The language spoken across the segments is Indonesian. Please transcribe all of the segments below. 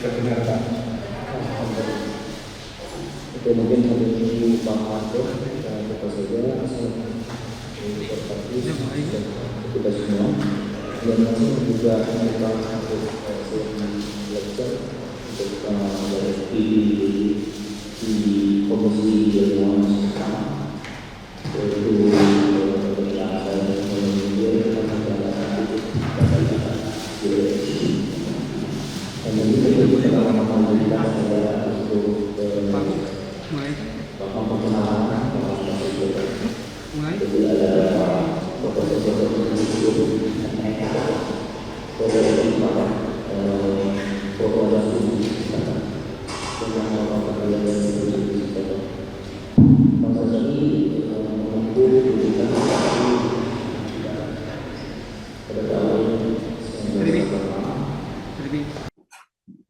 Terdengarkan. Oke, mungkin sampai ini Pak Marco, kita saja kita semua dan langsung juga kita untuk lecture untuk di komisi yang sama yaitu yang ada dan ini kita akan mengajukan untuk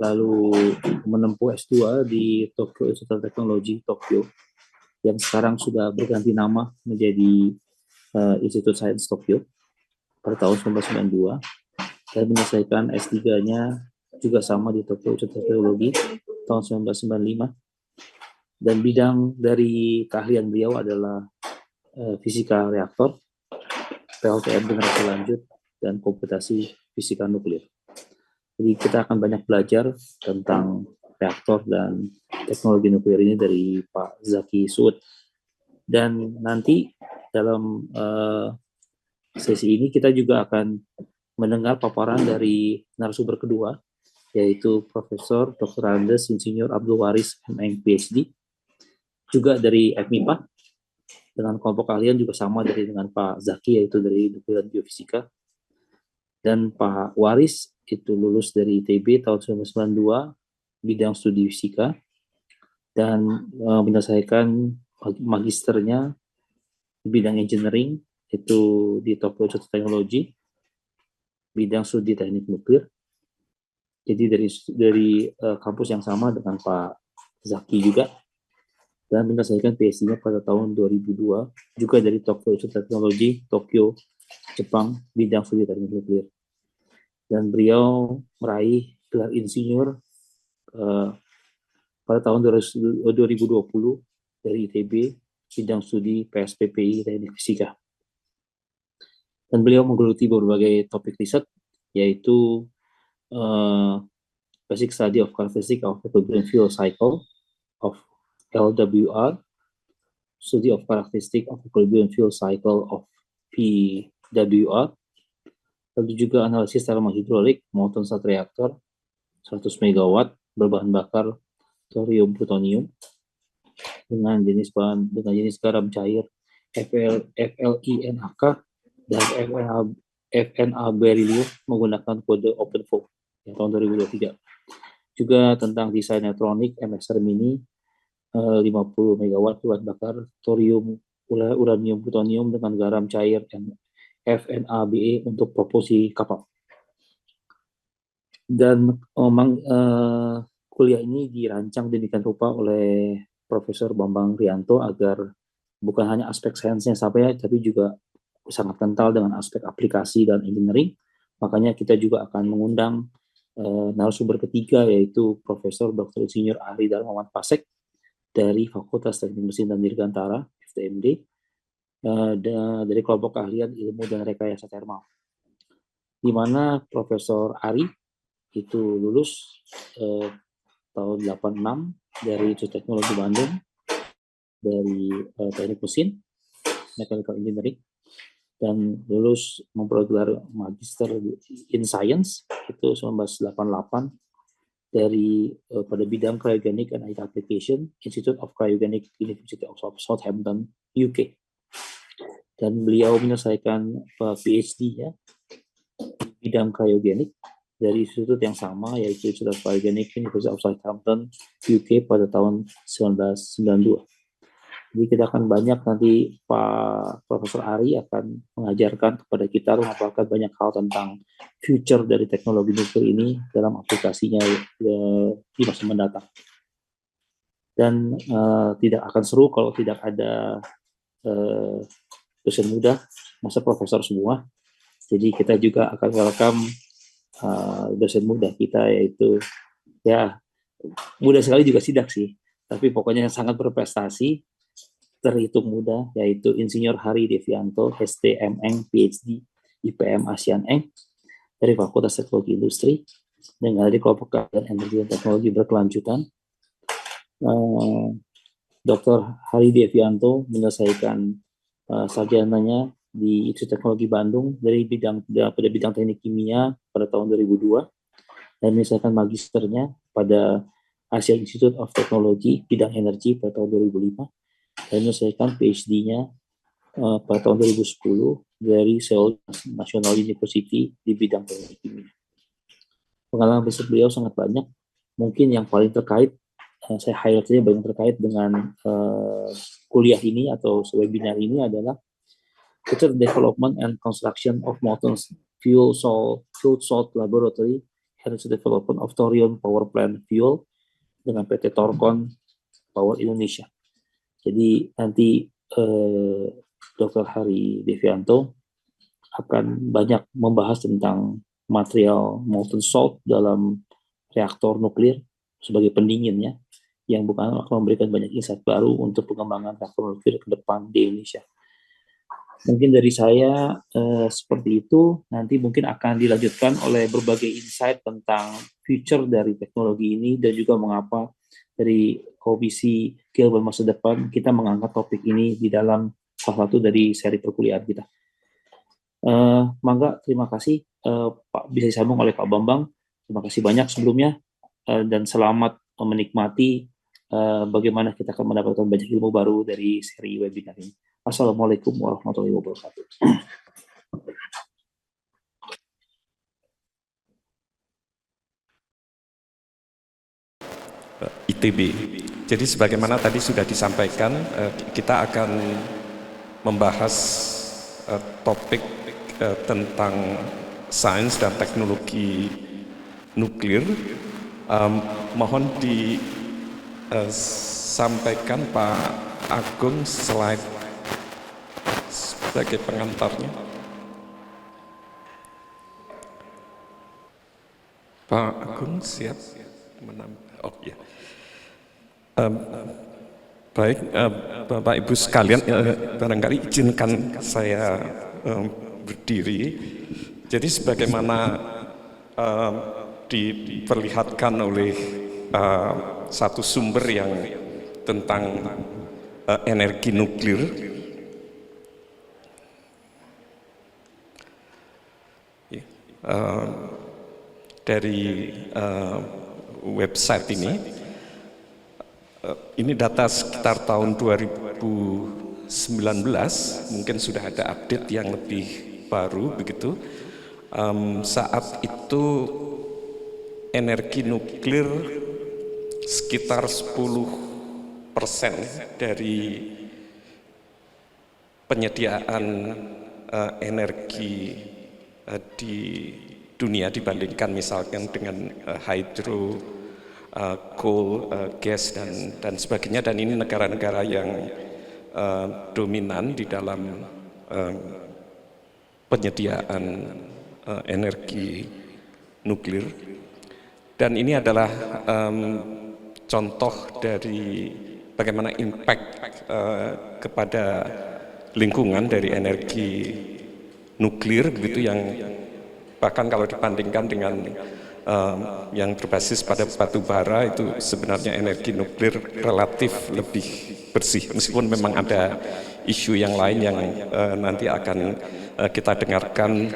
lalu menempuh S2 di Tokyo Institute of Technology Tokyo yang sekarang sudah berganti nama menjadi Institute Science Tokyo pada tahun 1992 dan menyelesaikan S3-nya juga sama di Tokyo Institute of Technology tahun 1995 dan bidang dari keahlian beliau adalah fisika reaktor, PLTM generasi lanjut, dan komputasi fisika nuklir. Jadi kita akan banyak belajar tentang reaktor dan teknologi nuklir ini dari Pak Zaki Suud. Dan nanti dalam sesi ini kita juga akan mendengar paparan dari narasumber kedua, yaitu Profesor Dr. Andes Insinyur Abdul Waris MN PhD, juga dari FMIPA, dengan kelompok keahlian juga sama dengan Pak Zaki, yaitu dari nuklir dan geofisika. Dan Pak Waris itu lulus dari ITB tahun 1992, bidang studi fisika, dan menyelesaikan magisternya di bidang engineering, itu di Tokyo Institute of Technology, bidang studi teknik nuklir. Jadi dari kampus yang sama dengan Pak Zaki juga, dan menyelesaikan PhD-nya pada tahun 2002, juga dari Tokyo Institute of Technology, Tokyo, Jepang, bidang studi teknik nuklir. Dan beliau meraih gelar insinyur pada tahun 2020 dari ITB, bidang studi PSPPI teknik fisika. Dan beliau menggeluti berbagai topik riset, yaitu basic study of characteristic of equilibrium fuel cycle of LWR, study of characteristic of equilibrium fuel cycle of PWR, lalu juga analisis termohidrolik molten salt reaktor 100 MW berbahan bakar thorium plutonium dengan jenis garam cair FLINAK dan FNA beryllium menggunakan kode OpenFOAM tahun 2023. Juga tentang desain neutronik MXR Mini 50 MW berbahan bakar thorium uranium plutonium dengan garam cair FNABE untuk propulsi kapal. Dan kuliah ini dirancang demikian rupa oleh Profesor Bambang Rianto agar bukan hanya aspek sainsnya sampai, tapi juga sangat kental dengan aspek aplikasi dan engineering. Makanya kita juga akan mengundang narasumber ketiga, yaitu Profesor Dr. Insinyur Ari Darmawan Pasek dari Fakultas Teknik Mesin dan Dirgantara FTMD, dari kelompok keahlian ilmu dan rekayasa thermal, di mana Profesor Ari itu lulus tahun 86 dari Institut Teknologi Bandung, dari teknik mesin, mechanical engineering, dan lulus memperoleh gelar Magister in Science itu 1988 dari pada bidang Cryogenic and IT Application, Institute of Cryogenic, University of Southampton, UK. Dan beliau menyelesaikan PhD-nya di bidang cryogenik dari institut yang sama, yaitu Institute of Cryogenic, University of Southampton, UK pada tahun 1992. Jadi kita akan banyak nanti Pak Profesor Ari akan mengajarkan kepada kita, memaparkan banyak hal tentang future dari teknologi nuklir ini dalam aplikasinya di masa mendatang. Dan tidak akan seru kalau tidak ada dosen muda, masa profesor semua. Jadi kita juga akan welcome dosen muda kita, yaitu ya muda sekali juga sidak sih, tapi pokoknya yang sangat berprestasi, terhitung muda, yaitu Insinyur Hari Devianto, STMN, PhD, IPM ASEAN Eng, dari Fakultas Teknologi Industri, dengan dari kelompok keahlian energi dan teknologi berkelanjutan. Dr. Hari Devianto menyelesaikan sarjananya di Institut Teknologi Bandung pada bidang teknik kimia pada tahun 2002 dan menyelesaikan magisternya pada Asia Institute of Technology bidang energi pada tahun 2005 dan menyelesaikan PhD-nya pada tahun 2010 dari Seoul National University di bidang teknik kimia. Pengalaman riset beliau sangat banyak. Mungkin yang paling terkait, saya highlight saja banyak terkait dengan kuliah ini atau webinar ini adalah Future Development and Construction of Molten Fuel Salt Laboratory and Development of Thorium Power Plant Fuel dengan PT Torcon Power Indonesia. Jadi nanti Dr. Hari Devianto akan banyak membahas tentang material molten salt dalam reaktor nuklir sebagai pendinginnya, yang bukan akan memberikan banyak insight baru untuk pengembangan reaktor nuklir ke depan di Indonesia. Mungkin dari saya seperti itu, nanti mungkin akan dilanjutkan oleh berbagai insight tentang future dari teknologi ini dan juga mengapa dari Komisi Kehidupan Masa Depan kita mengangkat topik ini di dalam salah satu dari seri perkuliahan kita. Mangga, terima kasih Pak, bisa disambung oleh Pak Bambang. Terima kasih banyak sebelumnya dan selamat menikmati bagaimana kita akan mendapatkan banyak ilmu baru dari seri webinar ini. Assalamualaikum warahmatullahi wabarakatuh. ITB. Jadi sebagaimana tadi sudah disampaikan, kita akan membahas topik tentang sains dan teknologi nuklir. Mohon disampaikan Pak Agung slide sebagai pengantarnya. Pak Agung siap menambah. Oh ya. Baik, Bapak Ibu sekalian, barangkali izinkan saya berdiri. Jadi sebagaimana diperlihatkan oleh satu sumber yang tentang energi nuklir, dari website ini data sekitar tahun 2019, mungkin sudah ada update yang lebih baru begitu. Saat itu energi nuklir sekitar 10% dari penyediaan energi di dunia dibandingkan misalkan dengan hydro, coal, gas dan sebagainya, dan ini negara-negara yang dominan di dalam penyediaan energi nuklir. Dan ini adalah contoh dari bagaimana impact kepada lingkungan dari energi nuklir begitu, yang bahkan kalau dibandingkan dengan yang berbasis pada batu bara, itu sebenarnya energi nuklir relatif lebih bersih, meskipun memang ada isu yang lain yang nanti akan kita dengarkan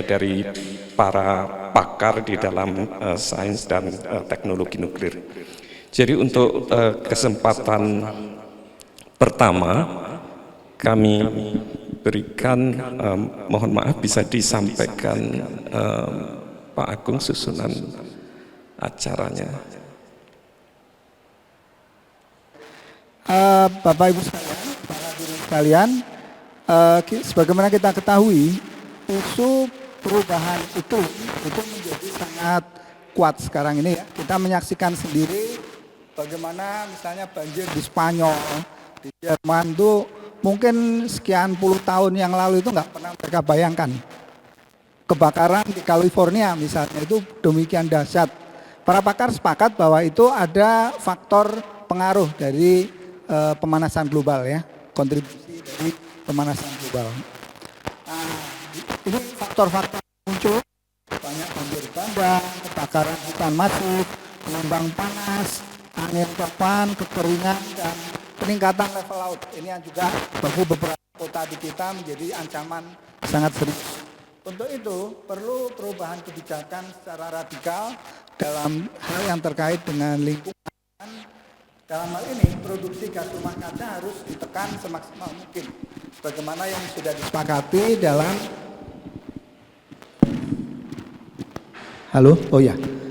dari para pakar di dalam sains dan teknologi nuklir. Jadi untuk kesempatan pertama kami berikan, mohon maaf bisa disampaikan Pak Agung susunan acaranya. Bapak Ibu sekalian, para hadirin sekalian, sebagaimana kita ketahui, isu perubahan iklim itu menjadi sangat kuat sekarang ini ya. Kita menyaksikan sendiri bagaimana misalnya banjir di Spanyol, di Jerman itu mungkin sekian puluh tahun yang lalu itu nggak pernah mereka bayangkan. Kebakaran di California misalnya itu demikian dahsyat, para pakar sepakat bahwa itu ada faktor pengaruh dari pemanasan global ya, kontribusi dari pemanasan global. Nah, ini faktor-faktor muncul, banyak banjir bandang, kebakaran hutan masif, gelombang panas, angin topan, kekeringan, dan peningkatan level laut. Ini yang juga bagi beberapa kota di kita menjadi ancaman sangat serius. Untuk itu perlu perubahan kebijakan secara radikal dalam hal yang terkait dengan lingkungan. Dalam hal ini produksi gas rumah kaca harus ditekan semaksimal mungkin, bagaimana yang sudah disepakati dalam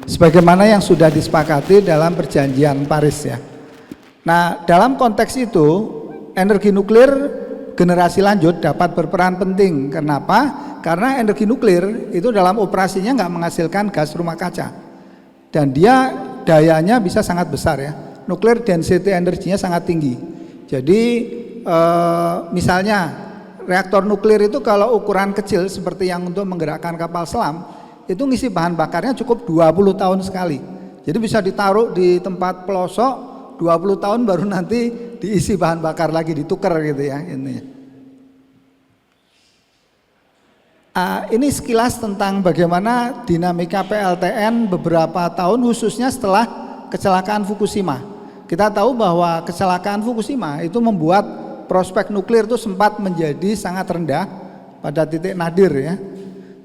sebagaimana yang sudah disepakati dalam perjanjian Paris ya. Nah, dalam konteks itu energi nuklir generasi lanjut dapat berperan penting. Kenapa? Karena energi nuklir itu dalam operasinya nggak menghasilkan gas rumah kaca, dan dia dayanya bisa sangat besar ya. Nuklir density energinya sangat tinggi. Jadi misalnya reaktor nuklir itu kalau ukuran kecil seperti yang untuk menggerakkan kapal selam, itu ngisi bahan bakarnya cukup 20 tahun sekali. Jadi bisa ditaruh di tempat pelosok 20 tahun baru nanti diisi bahan bakar lagi, ditukar gitu ya ini. Ini sekilas tentang bagaimana dinamika PLTN beberapa tahun khususnya setelah kecelakaan Fukushima. Kita tahu bahwa kecelakaan Fukushima itu membuat prospek nuklir itu sempat menjadi sangat rendah pada titik nadir ya.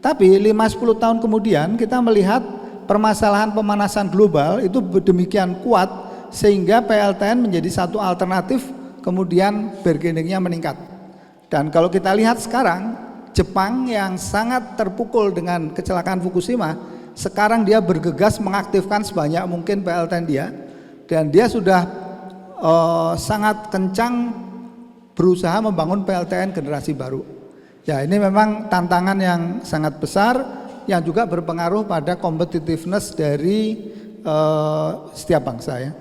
Tapi 5-10 tahun kemudian kita melihat permasalahan pemanasan global itu demikian kuat sehingga PLTN menjadi satu alternatif, kemudian bargainingnya meningkat. Dan kalau kita lihat sekarang, Jepang yang sangat terpukul dengan kecelakaan Fukushima, sekarang dia bergegas mengaktifkan sebanyak mungkin PLTN dia, dan dia sudah sangat kencang berusaha membangun PLTN generasi baru. Ya, ini memang tantangan yang sangat besar yang juga berpengaruh pada competitiveness dari setiap bangsa ya.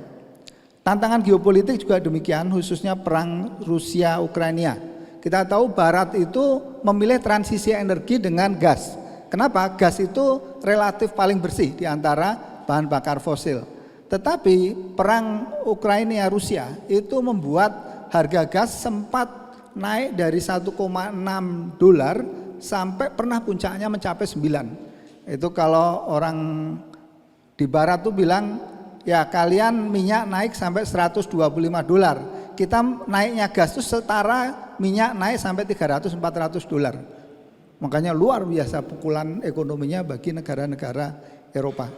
Tantangan geopolitik juga demikian, khususnya perang Rusia-Ukraina. Kita tahu Barat itu memilih transisi energi dengan gas. Kenapa? Gas itu relatif paling bersih di antara bahan bakar fosil. Tetapi perang Ukraina-Rusia itu membuat harga gas sempat naik dari $1,6 sampai pernah puncaknya mencapai 9. Itu kalau orang di Barat tuh bilang, ya kalian minyak naik sampai $125. Kita naiknya gas itu setara minyak naik sampai $300-400. Makanya luar biasa pukulan ekonominya bagi negara-negara Eropa.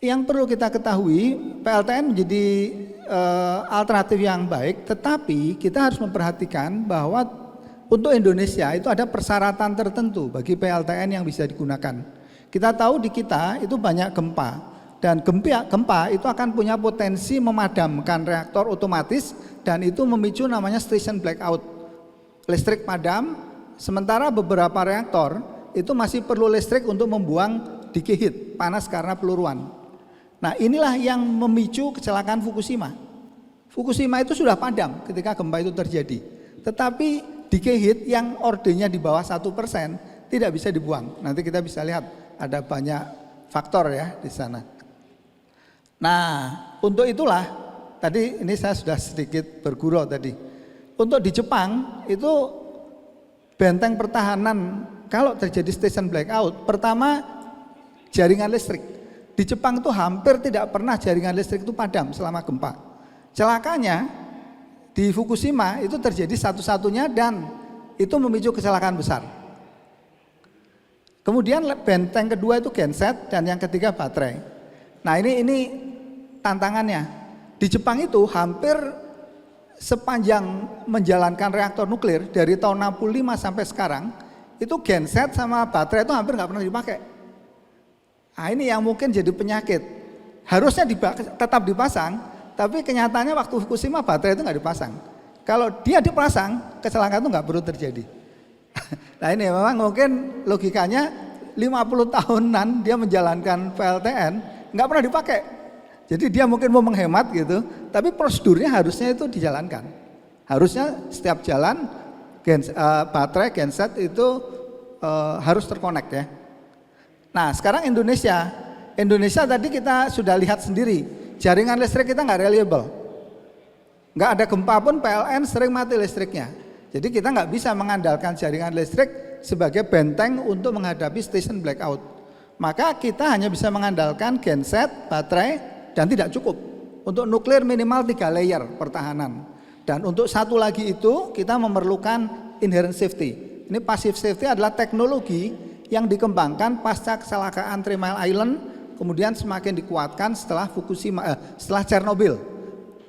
Yang perlu kita ketahui, PLTN menjadi alternatif yang baik, tetapi kita harus memperhatikan bahwa untuk Indonesia itu ada persyaratan tertentu bagi PLTN yang bisa digunakan. Kita tahu di kita itu banyak gempa, dan gempa itu akan punya potensi memadamkan reaktor otomatis, dan itu memicu namanya station blackout, listrik padam, sementara beberapa reaktor itu masih perlu listrik untuk membuang decay heat, panas karena peluruan. Nah, inilah yang memicu kecelakaan Fukushima. Fukushima itu sudah padam ketika gempa itu terjadi, tetapi decay heat yang ordenya di bawah 1% tidak bisa dibuang. Nanti kita bisa lihat ada banyak faktor ya di sana. Nah, untuk itulah tadi ini saya sudah sedikit bergurau tadi. Untuk di Jepang itu benteng pertahanan kalau terjadi station blackout, pertama jaringan listrik. Di Jepang itu hampir tidak pernah jaringan listrik itu padam selama gempa. Celakanya di Fukushima itu terjadi satu-satunya dan itu memicu kecelakaan besar. Kemudian benteng kedua itu genset dan yang ketiga baterai. Nah, ini tantangannya. Di Jepang itu hampir sepanjang menjalankan reaktor nuklir dari tahun 65 sampai sekarang, itu genset sama baterai itu hampir nggak pernah dipakai. Nah, ini yang mungkin jadi penyakit. Harusnya tetap dipasang, tapi kenyataannya waktu Fukushima baterai itu nggak dipasang. Kalau dia dipasang, kecelakaan itu nggak perlu terjadi. Nah, ini memang mungkin logikanya 50 tahunan dia menjalankan PLTN nggak pernah dipakai. Jadi dia mungkin mau menghemat gitu, tapi prosedurnya harusnya itu dijalankan. Harusnya setiap jalan baterai genset itu harus terkonek ya. Nah sekarang Indonesia tadi kita sudah lihat sendiri, jaringan listrik kita nggak reliable. Nggak ada gempa pun PLN sering mati listriknya. Jadi kita nggak bisa mengandalkan jaringan listrik sebagai benteng untuk menghadapi station blackout. Maka kita hanya bisa mengandalkan genset, baterai, dan tidak cukup. Untuk nuklir minimal 3 layer pertahanan. Dan untuk satu lagi itu kita memerlukan inherent safety. Ini passive safety adalah teknologi yang dikembangkan pasca kecelakaan 3 Mile Island, kemudian semakin dikuatkan setelah setelah Chernobyl.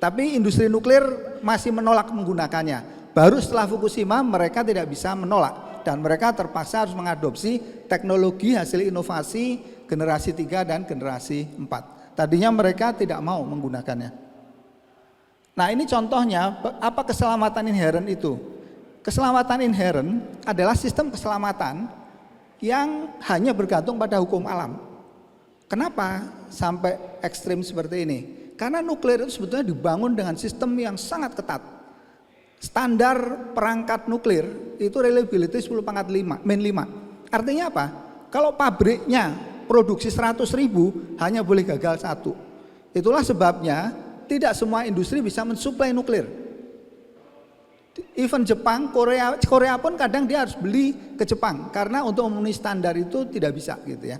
Tapi industri nuklir masih menolak menggunakannya. Baru setelah Fukushima mereka tidak bisa menolak dan mereka terpaksa harus mengadopsi teknologi hasil inovasi generasi 3 dan generasi 4. Tadinya mereka tidak mau menggunakannya. Nah ini contohnya apa keselamatan inherent itu. Keselamatan inherent adalah sistem keselamatan yang hanya bergantung pada hukum alam. Kenapa sampai ekstrim seperti ini? Karena nuklir itu sebetulnya dibangun dengan sistem yang sangat ketat. Standar perangkat nuklir itu reliability 10⁵, min 5. Artinya apa? Kalau pabriknya produksi 100.000 hanya boleh gagal 1. Itulah sebabnya tidak semua industri bisa mensuplai nuklir. Even Jepang, Korea pun kadang dia harus beli ke Jepang karena untuk memenuhi standar itu tidak bisa gitu ya.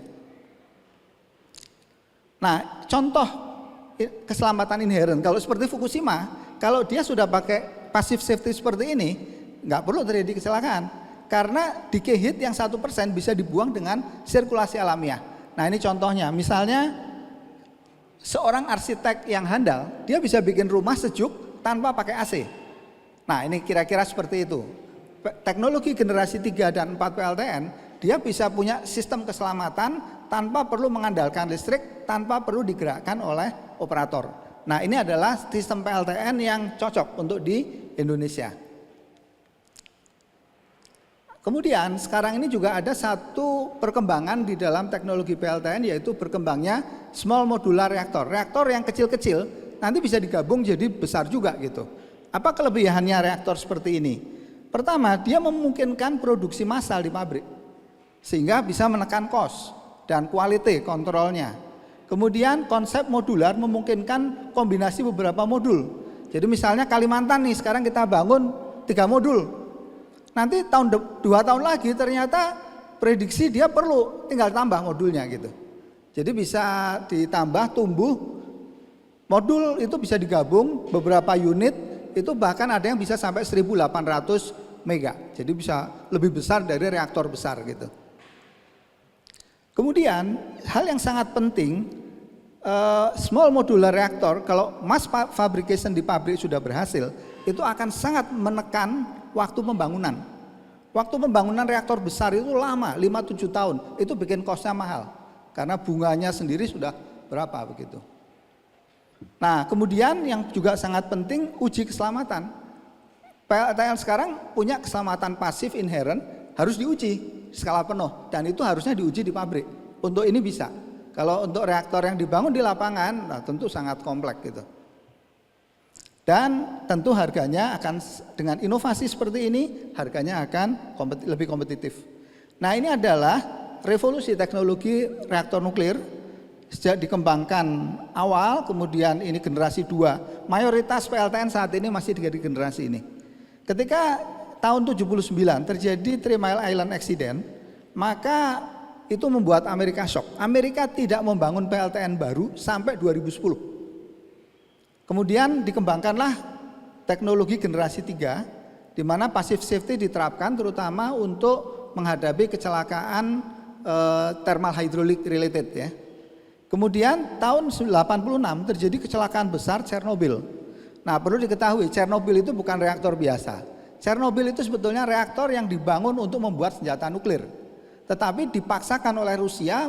Nah, contoh keselamatan inherent kalau seperti Fukushima, kalau dia sudah pakai passive safety seperti ini, nggak perlu terjadi kecelakaan karena decay heat yang 1% bisa dibuang dengan sirkulasi alamiah. Nah, ini contohnya, misalnya seorang arsitek yang handal, dia bisa bikin rumah sejuk tanpa pakai AC. Nah, ini kira-kira seperti itu. Teknologi generasi 3 dan 4 PLTN, dia bisa punya sistem keselamatan tanpa perlu mengandalkan listrik, tanpa perlu digerakkan oleh operator. Nah, ini adalah sistem PLTN yang cocok untuk di Indonesia. Kemudian sekarang ini juga ada satu perkembangan di dalam teknologi PLTN, yaitu berkembangnya small modular reaktor. Reaktor yang kecil-kecil nanti bisa digabung jadi besar juga gitu. Apa kelebihannya reaktor seperti ini? Pertama, dia memungkinkan produksi massal di pabrik sehingga bisa menekan cost dan quality kontrolnya. Kemudian konsep modular memungkinkan kombinasi beberapa modul. Jadi misalnya Kalimantan nih, sekarang kita bangun 3 modul. Nanti 2 tahun lagi ternyata prediksi dia perlu tinggal tambah modulnya gitu. Jadi bisa ditambah, tumbuh, modul itu bisa digabung beberapa unit, itu bahkan ada yang bisa sampai 1800 mega. Jadi bisa lebih besar dari reaktor besar gitu. Kemudian hal yang sangat penting, small modular reactor, kalau mass fabrication di pabrik sudah berhasil, itu akan sangat menekan waktu pembangunan. Waktu pembangunan reaktor besar itu lama, 5-7 tahun, itu bikin cost-nya mahal. Karena bunganya sendiri sudah berapa begitu. Nah, kemudian yang juga sangat penting, uji keselamatan. PLTN sekarang punya keselamatan pasif inherent, harus diuji skala penuh, dan itu harusnya diuji di pabrik. Untuk ini bisa. Kalau untuk reaktor yang dibangun di lapangan, nah tentu sangat kompleks gitu. Dan tentu harganya akan, dengan inovasi seperti ini, harganya akan lebih kompetitif. Nah, ini adalah revolusi teknologi reaktor nuklir. Sejak dikembangkan awal, kemudian ini generasi 2. Mayoritas PLTN saat ini masih di generasi ini. Ketika tahun 79 terjadi 3 Mile Island accident, maka itu membuat Amerika shock. Amerika tidak membangun PLTN baru sampai 2010. Kemudian dikembangkanlah teknologi generasi 3, di mana passive safety diterapkan terutama untuk menghadapi kecelakaan thermal hydraulic related ya. Kemudian tahun 86 terjadi kecelakaan besar Chernobyl. Nah, perlu diketahui Chernobyl itu bukan reaktor biasa. Chernobyl itu sebetulnya reaktor yang dibangun untuk membuat senjata nuklir. Tetapi dipaksakan oleh Rusia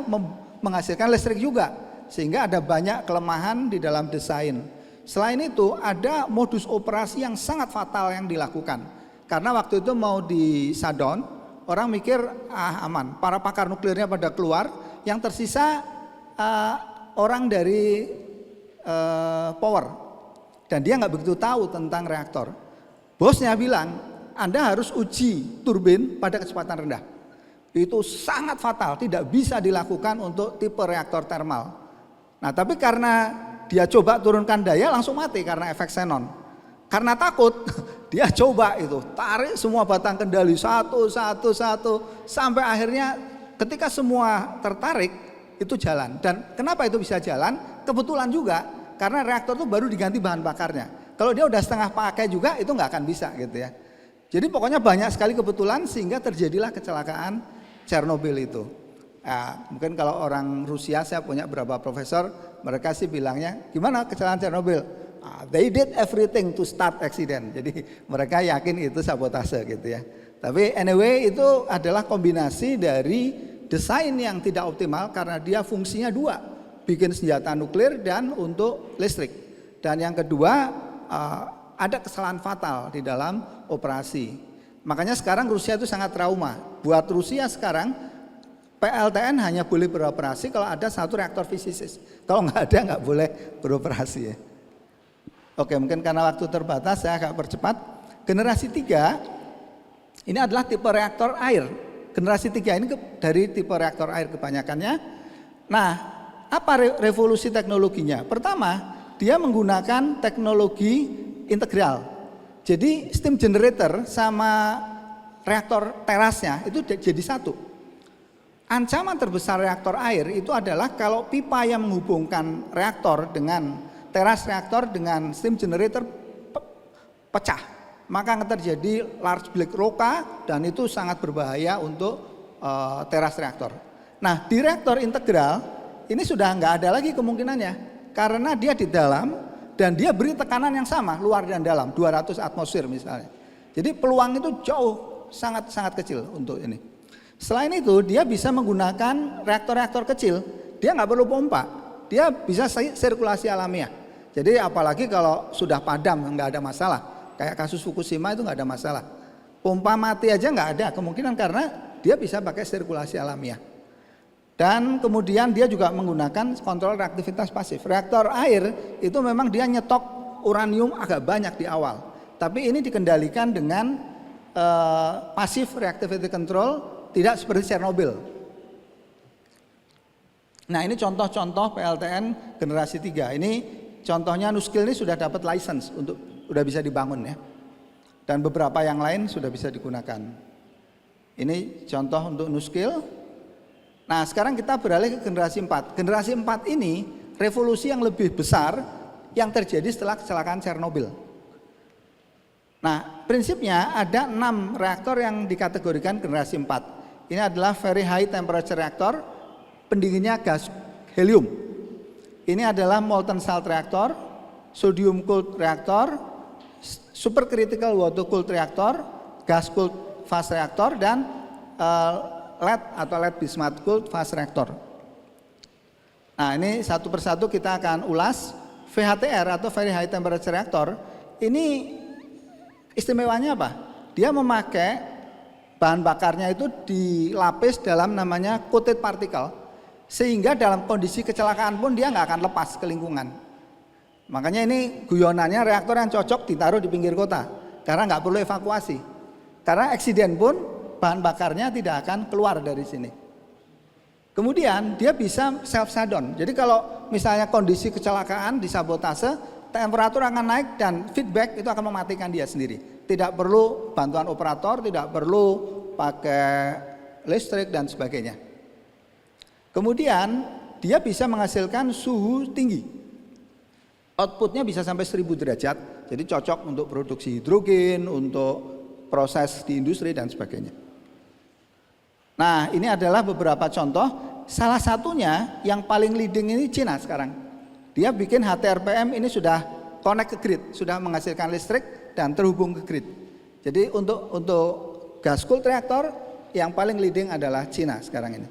menghasilkan listrik juga, sehingga ada banyak kelemahan di dalam desain. Selain itu ada modus operasi yang sangat fatal yang dilakukan. Karena waktu itu mau di shutdown, orang mikir aman, para pakar nuklirnya pada keluar, yang tersisa orang dari power, dan dia nggak begitu tahu tentang reaktor. Bosnya bilang, Anda harus uji turbin pada kecepatan rendah. Itu sangat fatal, tidak bisa dilakukan untuk tipe reaktor thermal. Nah, tapi karena dia coba turunkan daya langsung mati karena efek xenon. Karena takut, dia coba itu, tarik semua batang kendali satu sampai akhirnya ketika semua tertarik itu jalan. Dan kenapa itu bisa jalan? Kebetulan juga karena reaktor itu baru diganti bahan bakarnya. Kalau dia udah setengah pakai juga itu nggak akan bisa gitu ya. Jadi pokoknya banyak sekali kebetulan sehingga terjadilah kecelakaan Chernobyl itu. Nah, mungkin kalau orang Rusia, saya punya beberapa profesor, mereka sih bilangnya gimana kecelakaan Chernobyl? They did everything to start accident. Jadi mereka yakin itu sabotase gitu ya. Tapi anyway itu adalah kombinasi dari desain yang tidak optimal karena dia fungsinya dua, bikin senjata nuklir dan untuk listrik. Dan yang kedua ada kesalahan fatal di dalam operasi. Makanya sekarang Rusia itu sangat trauma. Buat Rusia sekarang PLTN hanya boleh beroperasi kalau ada satu reaktor fizisis. Kalau nggak ada nggak boleh beroperasi ya. Oke, mungkin karena waktu terbatas saya agak percepat. Generasi 3 ini adalah tipe reaktor air. Generasi 3 ini dari tipe reaktor air kebanyakannya. Nah, apa revolusi teknologinya? Pertama, dia menggunakan teknologi integral. Jadi steam generator sama reaktor terasnya itu jadi satu. Ancaman terbesar reaktor air itu adalah kalau pipa yang menghubungkan reaktor dengan teras reaktor dengan steam generator pecah. Maka akan terjadi large black roca dan itu sangat berbahaya untuk teras reaktor. Nah, di reaktor integral ini sudah nggak ada lagi kemungkinannya karena dia di dalam dan dia beri tekanan yang sama luar dan dalam 200 atmosfer misalnya. Jadi peluang itu jauh sangat kecil untuk ini. Selain itu dia bisa menggunakan reaktor-reaktor kecil. Dia nggak perlu pompa. Dia bisa sirkulasi alamiah. Jadi apalagi kalau sudah padam nggak ada masalah. Kayak kasus Fukushima itu nggak ada masalah. Pompa mati aja nggak ada kemungkinan karena dia bisa pakai sirkulasi alamiah. Dan kemudian dia juga menggunakan kontrol reaktivitas pasif. Reaktor air itu memang dia nyetok uranium agak banyak di awal. Tapi ini dikendalikan dengan pasif reactivity control, tidak seperti Chernobyl. Nah, ini contoh-contoh PLTN generasi 3. Ini contohnya NuScale ini sudah dapat license untuk sudah bisa dibangun ya. Dan beberapa yang lain sudah bisa digunakan. Ini contoh untuk NuScale. Nah, sekarang kita beralih ke generasi 4. Generasi 4 ini revolusi yang lebih besar yang terjadi setelah kecelakaan Chernobyl. Nah, prinsipnya ada 6 reaktor yang dikategorikan generasi 4. Ini adalah very high temperature reactor, pendinginnya gas helium. Ini adalah molten salt reactor, sodium cooled reactor, supercritical water cooled reactor, gas cooled fast reactor, dan LED atau LED bismuth cooled fast reactor. Nah, ini satu persatu kita akan ulas. VHTR atau very high temperature reactor ini istimewanya apa? Dia memakai bahan bakarnya itu dilapis dalam namanya coated particle, sehingga dalam kondisi kecelakaan pun dia nggak akan lepas ke lingkungan. Makanya ini guyonannya reaktor yang cocok ditaruh di pinggir kota karena nggak perlu evakuasi. Karena eksiden pun bahan bakarnya tidak akan keluar dari sini. Kemudian dia bisa self shutdown. Jadi kalau misalnya kondisi kecelakaan disabotase, temperatur akan naik dan feedback itu akan mematikan dia sendiri. Tidak perlu bantuan operator, tidak perlu pakai listrik dan sebagainya. Kemudian dia bisa menghasilkan suhu tinggi. Outputnya bisa sampai 1000 derajat. Jadi cocok untuk produksi hidrogen, untuk proses di industri dan sebagainya. Nah, ini adalah beberapa contoh. Salah satunya yang paling leading ini Cina sekarang. Dia bikin HTRPM ini sudah connect ke grid, sudah menghasilkan listrik dan terhubung ke grid. Jadi untuk gas cooled reactor yang paling leading adalah Cina sekarang ini.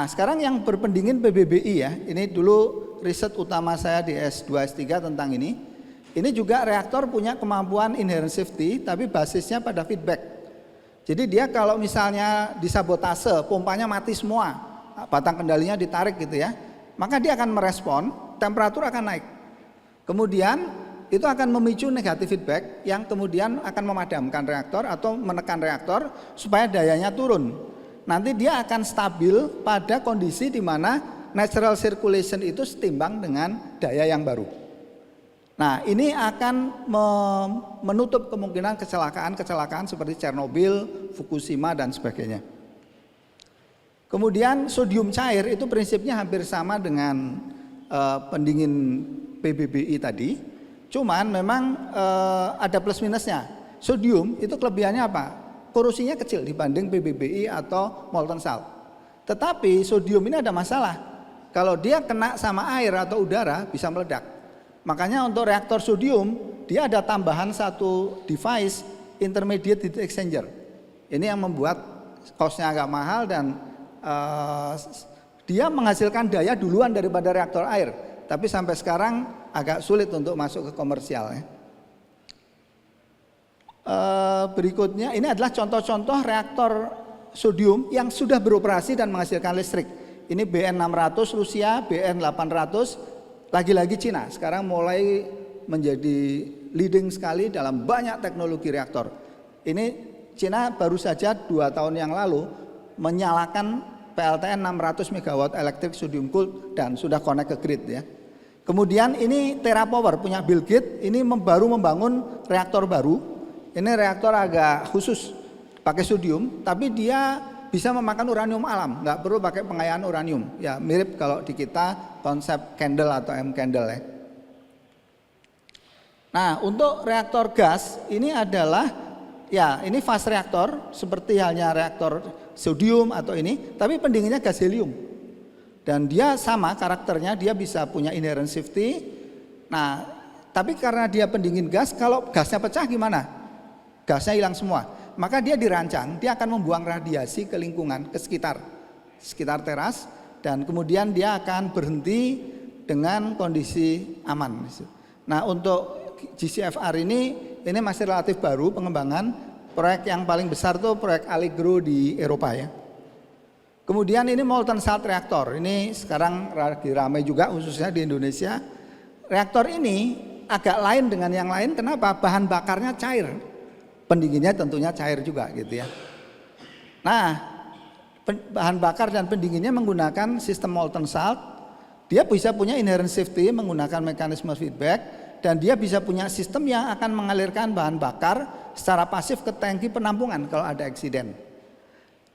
Sekarang yang berpendingin PBBI ya. Ini dulu riset utama saya di S2 S3 tentang ini. Ini juga reaktor punya kemampuan inherent safety tapi basisnya pada feedback. Jadi dia kalau misalnya disabotase, pompanya mati semua, batang kendalinya ditarik gitu ya, maka dia akan merespon, temperatur akan naik. Kemudian itu akan memicu negatif feedback yang kemudian akan memadamkan reaktor atau menekan reaktor supaya dayanya turun. Nanti dia akan stabil pada kondisi di mana natural circulation itu setimbang dengan daya yang baru. Nah, ini akan menutup kemungkinan kecelakaan seperti Chernobyl, Fukushima dan sebagainya. Kemudian sodium cair itu prinsipnya hampir sama dengan pendingin PBBI tadi. Cuman memang ada plus minusnya. Sodium itu kelebihannya apa? Korosinya kecil dibanding PBBI atau molten salt. Tetapi sodium ini ada masalah. Kalau dia kena sama air atau udara bisa meledak. Makanya untuk reaktor sodium dia ada tambahan satu device intermediate heat exchanger. Ini yang membuat cost-nya agak mahal dan dia menghasilkan daya duluan daripada reaktor air. Tapi sampai sekarang agak sulit untuk masuk ke komersial ya. Berikutnya ini adalah contoh-contoh reaktor sodium yang sudah beroperasi dan menghasilkan listrik. Ini BN600 Rusia, BN800 lagi-lagi Cina. Sekarang mulai menjadi leading sekali dalam banyak teknologi reaktor. Ini Cina baru saja 2 tahun yang lalu menyalakan PLTN 600 MW elektrik sodium cooled dan sudah connect ke grid ya. Kemudian ini TerraPower punya Bill Gates, ini baru membangun reaktor baru. Ini reaktor agak khusus pakai sodium, tapi dia bisa memakan uranium alam, nggak perlu pakai pengayaan uranium. Ya mirip kalau di kita konsep candle atau M candle ya. Nah untuk reaktor gas ini adalah ya ini fast reaktor seperti halnya reaktor sodium atau ini, tapi pendinginnya gas helium. Dan dia sama karakternya, dia bisa punya inherent safety. Nah tapi karena dia pendingin gas, kalau gasnya pecah gimana? Gasnya hilang semua. Maka dia dirancang, dia akan membuang radiasi ke lingkungan, ke sekitar teras, dan kemudian dia akan berhenti dengan kondisi aman. Nah untuk GCFR ini masih relatif baru pengembangan. Proyek yang paling besar tuh proyek Allegro di Eropa ya. Kemudian ini molten salt reaktor, ini sekarang lagi ramai juga khususnya di Indonesia. Reaktor ini agak lain dengan yang lain, kenapa? Bahan bakarnya cair. Pendinginnya tentunya cair juga gitu ya. Nah, bahan bakar dan pendinginnya menggunakan sistem molten salt. Dia bisa punya inherent safety menggunakan mekanisme feedback dan dia bisa punya sistem yang akan mengalirkan bahan bakar secara pasif ke tangki penampungan kalau ada eksiden.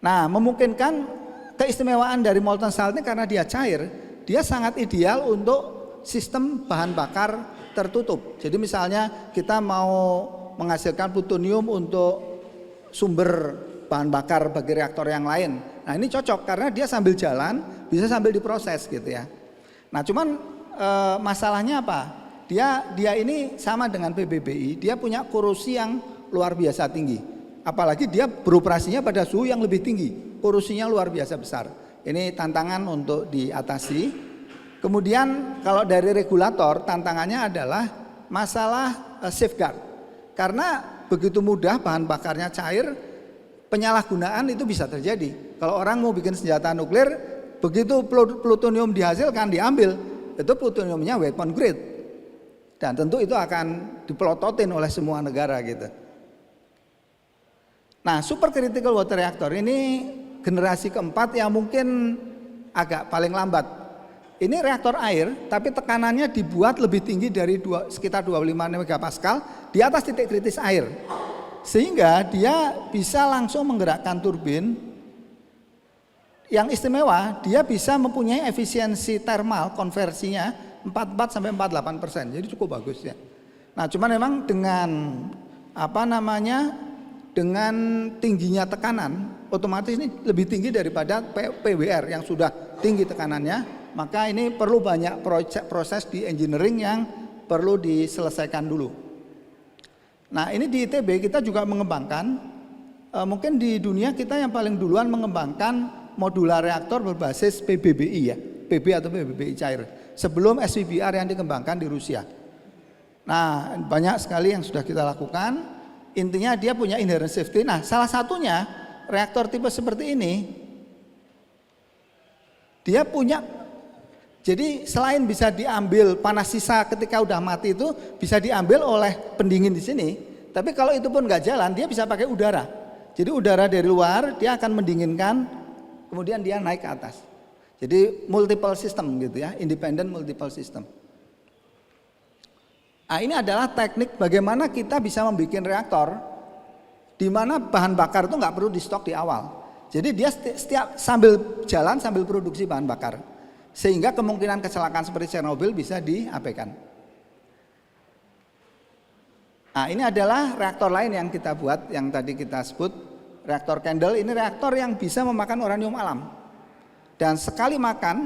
Nah, memungkinkan keistimewaan dari molten salt ini karena dia cair, dia sangat ideal untuk sistem bahan bakar tertutup. Jadi misalnya kita mau menghasilkan plutonium untuk sumber bahan bakar bagi reaktor yang lain. Nah ini cocok karena dia sambil jalan bisa sambil diproses gitu ya. Nah cuman masalahnya apa? Dia ini sama dengan PBBI, dia punya korosi yang luar biasa tinggi. Apalagi dia beroperasinya pada suhu yang lebih tinggi, korosinya luar biasa besar. Ini tantangan untuk diatasi. Kemudian kalau dari regulator tantangannya adalah masalah safeguard. Karena begitu mudah bahan bakarnya cair, penyalahgunaan itu bisa terjadi. Kalau orang mau bikin senjata nuklir, begitu plutonium dihasilkan, diambil, itu plutoniumnya weapon grade. Dan tentu itu akan dipelototin oleh semua negara gitu. Nah, supercritical water reactor ini generasi keempat yang mungkin agak paling lambat. Ini reaktor air, tapi tekanannya dibuat lebih tinggi dari sekitar 25 megapascal di atas titik kritis air. Sehingga dia bisa langsung menggerakkan turbin. Yang istimewa, dia bisa mempunyai efisiensi thermal konversinya 44-48%. Jadi cukup bagus ya. Nah, cuman memang dengan dengan tingginya tekanan, otomatis ini lebih tinggi daripada PWR yang sudah tinggi tekanannya. Maka ini perlu banyak proses di engineering yang perlu diselesaikan dulu. Nah ini di ITB kita juga mengembangkan, mungkin di dunia kita yang paling duluan mengembangkan modular reaktor berbasis PBBI ya, PB atau PBBI cair. Sebelum SVBR yang dikembangkan di Rusia. Nah banyak sekali yang sudah kita lakukan, intinya dia punya inherent safety. Nah salah satunya reaktor tipe seperti ini, dia punya Jadi selain bisa diambil panas sisa ketika udah mati itu bisa diambil oleh pendingin di sini, tapi kalau itu pun nggak jalan dia bisa pakai udara. Jadi udara dari luar dia akan mendinginkan, kemudian dia naik ke atas. Jadi multiple system gitu ya, independent multiple system. Nah, ini adalah teknik bagaimana kita bisa membuat reaktor di mana bahan bakar itu nggak perlu di stok di awal. Jadi dia setiap sambil jalan sambil produksi bahan bakar. Sehingga kemungkinan kecelakaan seperti Chernobyl bisa diabaikan. Nah, ini adalah reaktor lain yang kita buat, yang tadi kita sebut reaktor Kendall. Ini reaktor yang bisa memakan uranium alam. Dan sekali makan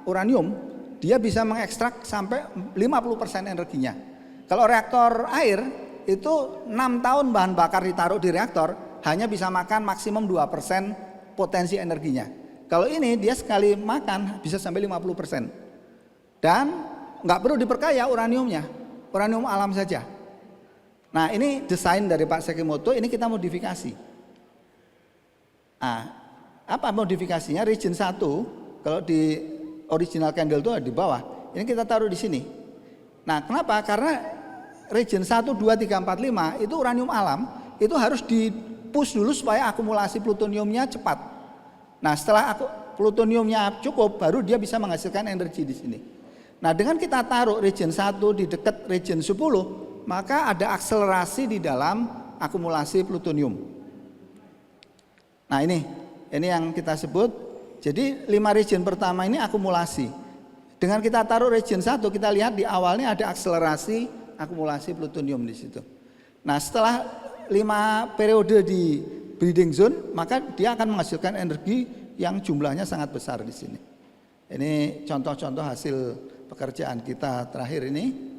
uranium, dia bisa mengekstrak sampai 50% energinya. Kalau reaktor air, itu 6 tahun bahan bakar ditaruh di reaktor, hanya bisa makan maksimum 2% potensi energinya. Kalau ini dia sekali makan bisa sampai 50%. Dan nggak perlu diperkaya uraniumnya, uranium alam saja. Nah, ini desain dari Pak Sekimoto, ini kita modifikasi. Nah, apa modifikasinya? Region 1, kalau di original Kendall itu di bawah, ini kita taruh di sini. Nah, kenapa? Karena region 1, 2, 3, 4, 5 itu uranium alam, itu harus di-push dulu supaya akumulasi plutoniumnya cepat. Nah, setelah plutoniumnya cukup, baru dia bisa menghasilkan energi di sini. Nah, dengan kita taruh region 1 di dekat region 10, maka ada akselerasi di dalam akumulasi plutonium. Nah, ini yang kita sebut. Jadi 5 region pertama ini akumulasi. Dengan kita taruh region 1, kita lihat di awalnya ada akselerasi akumulasi plutonium di situ. Nah, setelah 5 periode di breeding zone, maka dia akan menghasilkan energi yang jumlahnya sangat besar di sini. Ini contoh-contoh hasil pekerjaan kita terakhir ini.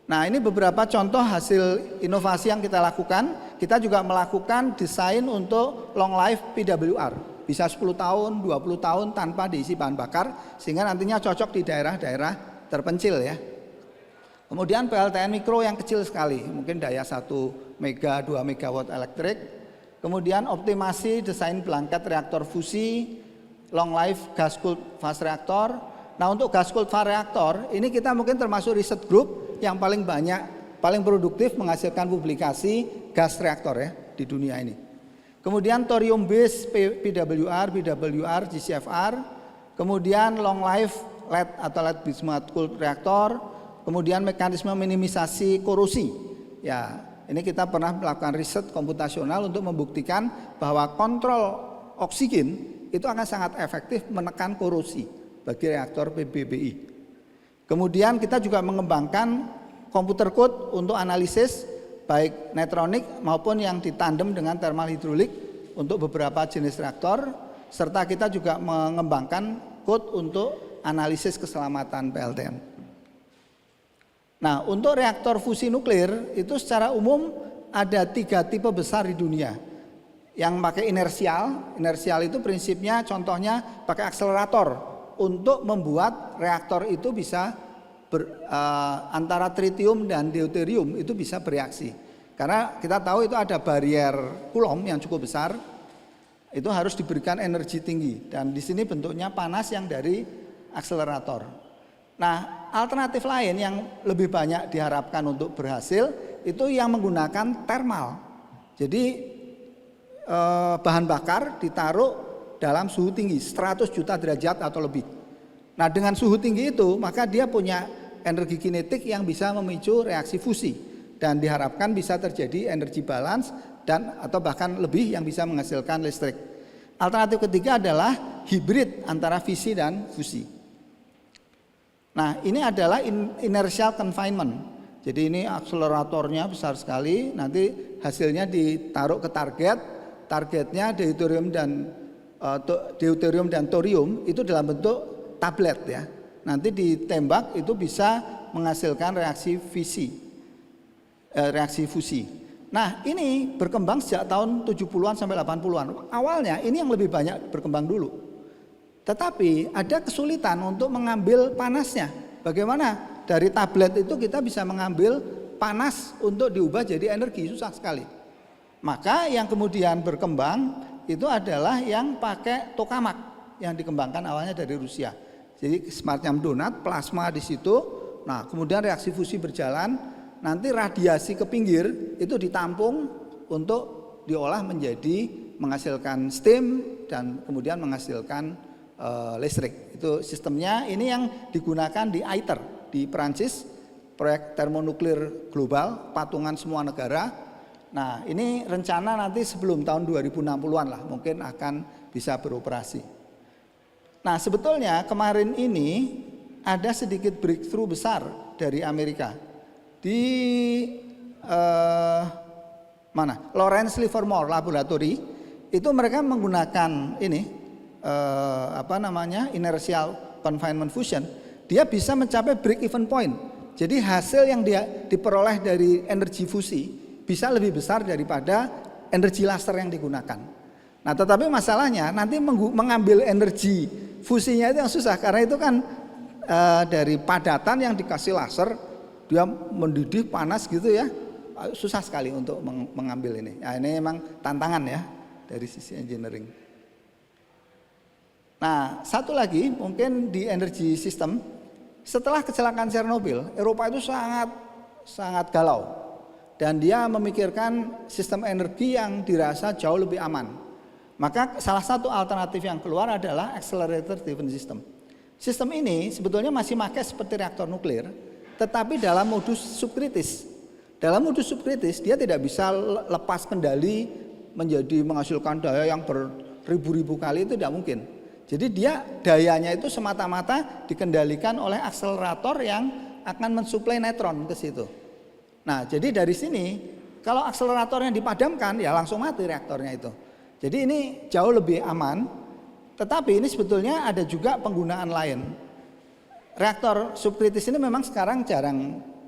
Nah, ini beberapa contoh hasil inovasi yang kita lakukan. Kita juga melakukan desain untuk long life PWR. Bisa 10 tahun, 20 tahun tanpa diisi bahan bakar, sehingga nantinya cocok di daerah-daerah terpencil ya. Kemudian PLTN mikro yang kecil sekali, mungkin daya 1 mega, 2 megawatt elektrik. Kemudian optimasi desain blanket reaktor fusi, long life gas cooled fast reactor. Nah, untuk gas cooled fast reactor ini kita mungkin termasuk riset group yang paling banyak, paling produktif menghasilkan publikasi gas reaktor ya di dunia ini. Kemudian thorium base PWR, GCFR. Kemudian long life lead atau lead bismuth cooled reactor. Kemudian mekanisme minimisasi korosi. Ya, ini kita pernah melakukan riset komputasional untuk membuktikan bahwa kontrol oksigen itu akan sangat efektif menekan korosi bagi reaktor PBBI. Kemudian kita juga mengembangkan komputer code untuk analisis baik netronik maupun yang ditandem dengan thermal hidrolik untuk beberapa jenis reaktor, serta kita juga mengembangkan code untuk analisis keselamatan PLTN. Nah, untuk reaktor fusi nuklir itu secara umum ada 3 tipe besar di dunia. Yang pakai inersial itu prinsipnya contohnya pakai akselerator untuk membuat reaktor itu bisa antara tritium dan deuterium itu bisa bereaksi. Karena kita tahu itu ada barrier Coulomb yang cukup besar, itu harus diberikan energi tinggi dan di sini bentuknya panas yang dari akselerator. Nah, alternatif lain yang lebih banyak diharapkan untuk berhasil itu yang menggunakan thermal. Jadi bahan bakar ditaruh dalam suhu tinggi 100 juta derajat atau lebih. Nah, dengan suhu tinggi itu maka dia punya energi kinetik yang bisa memicu reaksi fusi dan diharapkan bisa terjadi energi balance dan atau bahkan lebih yang bisa menghasilkan listrik. Alternatif ketiga adalah hibrid antara fisi dan fusi. Nah, ini adalah inertial confinement. Jadi ini akseleratornya besar sekali, nanti hasilnya ditaruh ke target. Targetnya deuterium dan thorium itu dalam bentuk tablet ya. Nanti ditembak itu bisa menghasilkan reaksi fusi. Nah, ini berkembang sejak tahun 70-an sampai 80-an. Awalnya ini yang lebih banyak berkembang dulu. Tetapi ada kesulitan untuk mengambil panasnya. Bagaimana dari tablet itu kita bisa mengambil panas untuk diubah jadi energi, susah sekali. Maka yang kemudian berkembang itu adalah yang pakai tokamak yang dikembangkan awalnya dari Rusia. Jadi semacam donat, plasma di situ. Nah, kemudian reaksi fusi berjalan, nanti radiasi ke pinggir itu ditampung untuk diolah menjadi menghasilkan steam dan kemudian menghasilkan listrik. Itu sistemnya. Ini yang digunakan di ITER di Perancis, proyek termonuklir global, patungan semua negara. Nah, ini rencana nanti sebelum tahun 2060-an lah mungkin akan bisa beroperasi. Nah, sebetulnya kemarin ini ada sedikit breakthrough besar dari Amerika di Lawrence Livermore Laboratory. Itu mereka menggunakan ini inertial confinement fusion. Dia bisa mencapai break even point. Jadi hasil yang dia diperoleh dari energi fusi bisa lebih besar daripada energi laser yang digunakan. Nah, tetapi masalahnya nanti mengambil energi fusinya itu yang susah, karena itu kan dari padatan yang dikasih laser, dia mendidih panas gitu ya, susah sekali untuk mengambil ini. Nah, ini memang tantangan ya dari sisi engineering. Nah, satu lagi mungkin di energy system, setelah kecelakaan Chernobyl, Eropa itu sangat galau dan dia memikirkan sistem energi yang dirasa jauh lebih aman. Maka salah satu alternatif yang keluar adalah accelerator driven system. Sistem ini sebetulnya masih pakai seperti reaktor nuklir, tetapi dalam modus subkritis. Dalam modus subkritis dia tidak bisa lepas kendali menjadi menghasilkan daya yang beribu-ribu kali, itu tidak mungkin. Jadi dia dayanya itu semata-mata dikendalikan oleh akselerator yang akan mensuplai neutron ke situ. Nah, jadi dari sini kalau akseleratornya dipadamkan ya langsung mati reaktornya itu. Jadi ini jauh lebih aman, tetapi ini sebetulnya ada juga penggunaan lain. Reaktor subkritis ini memang sekarang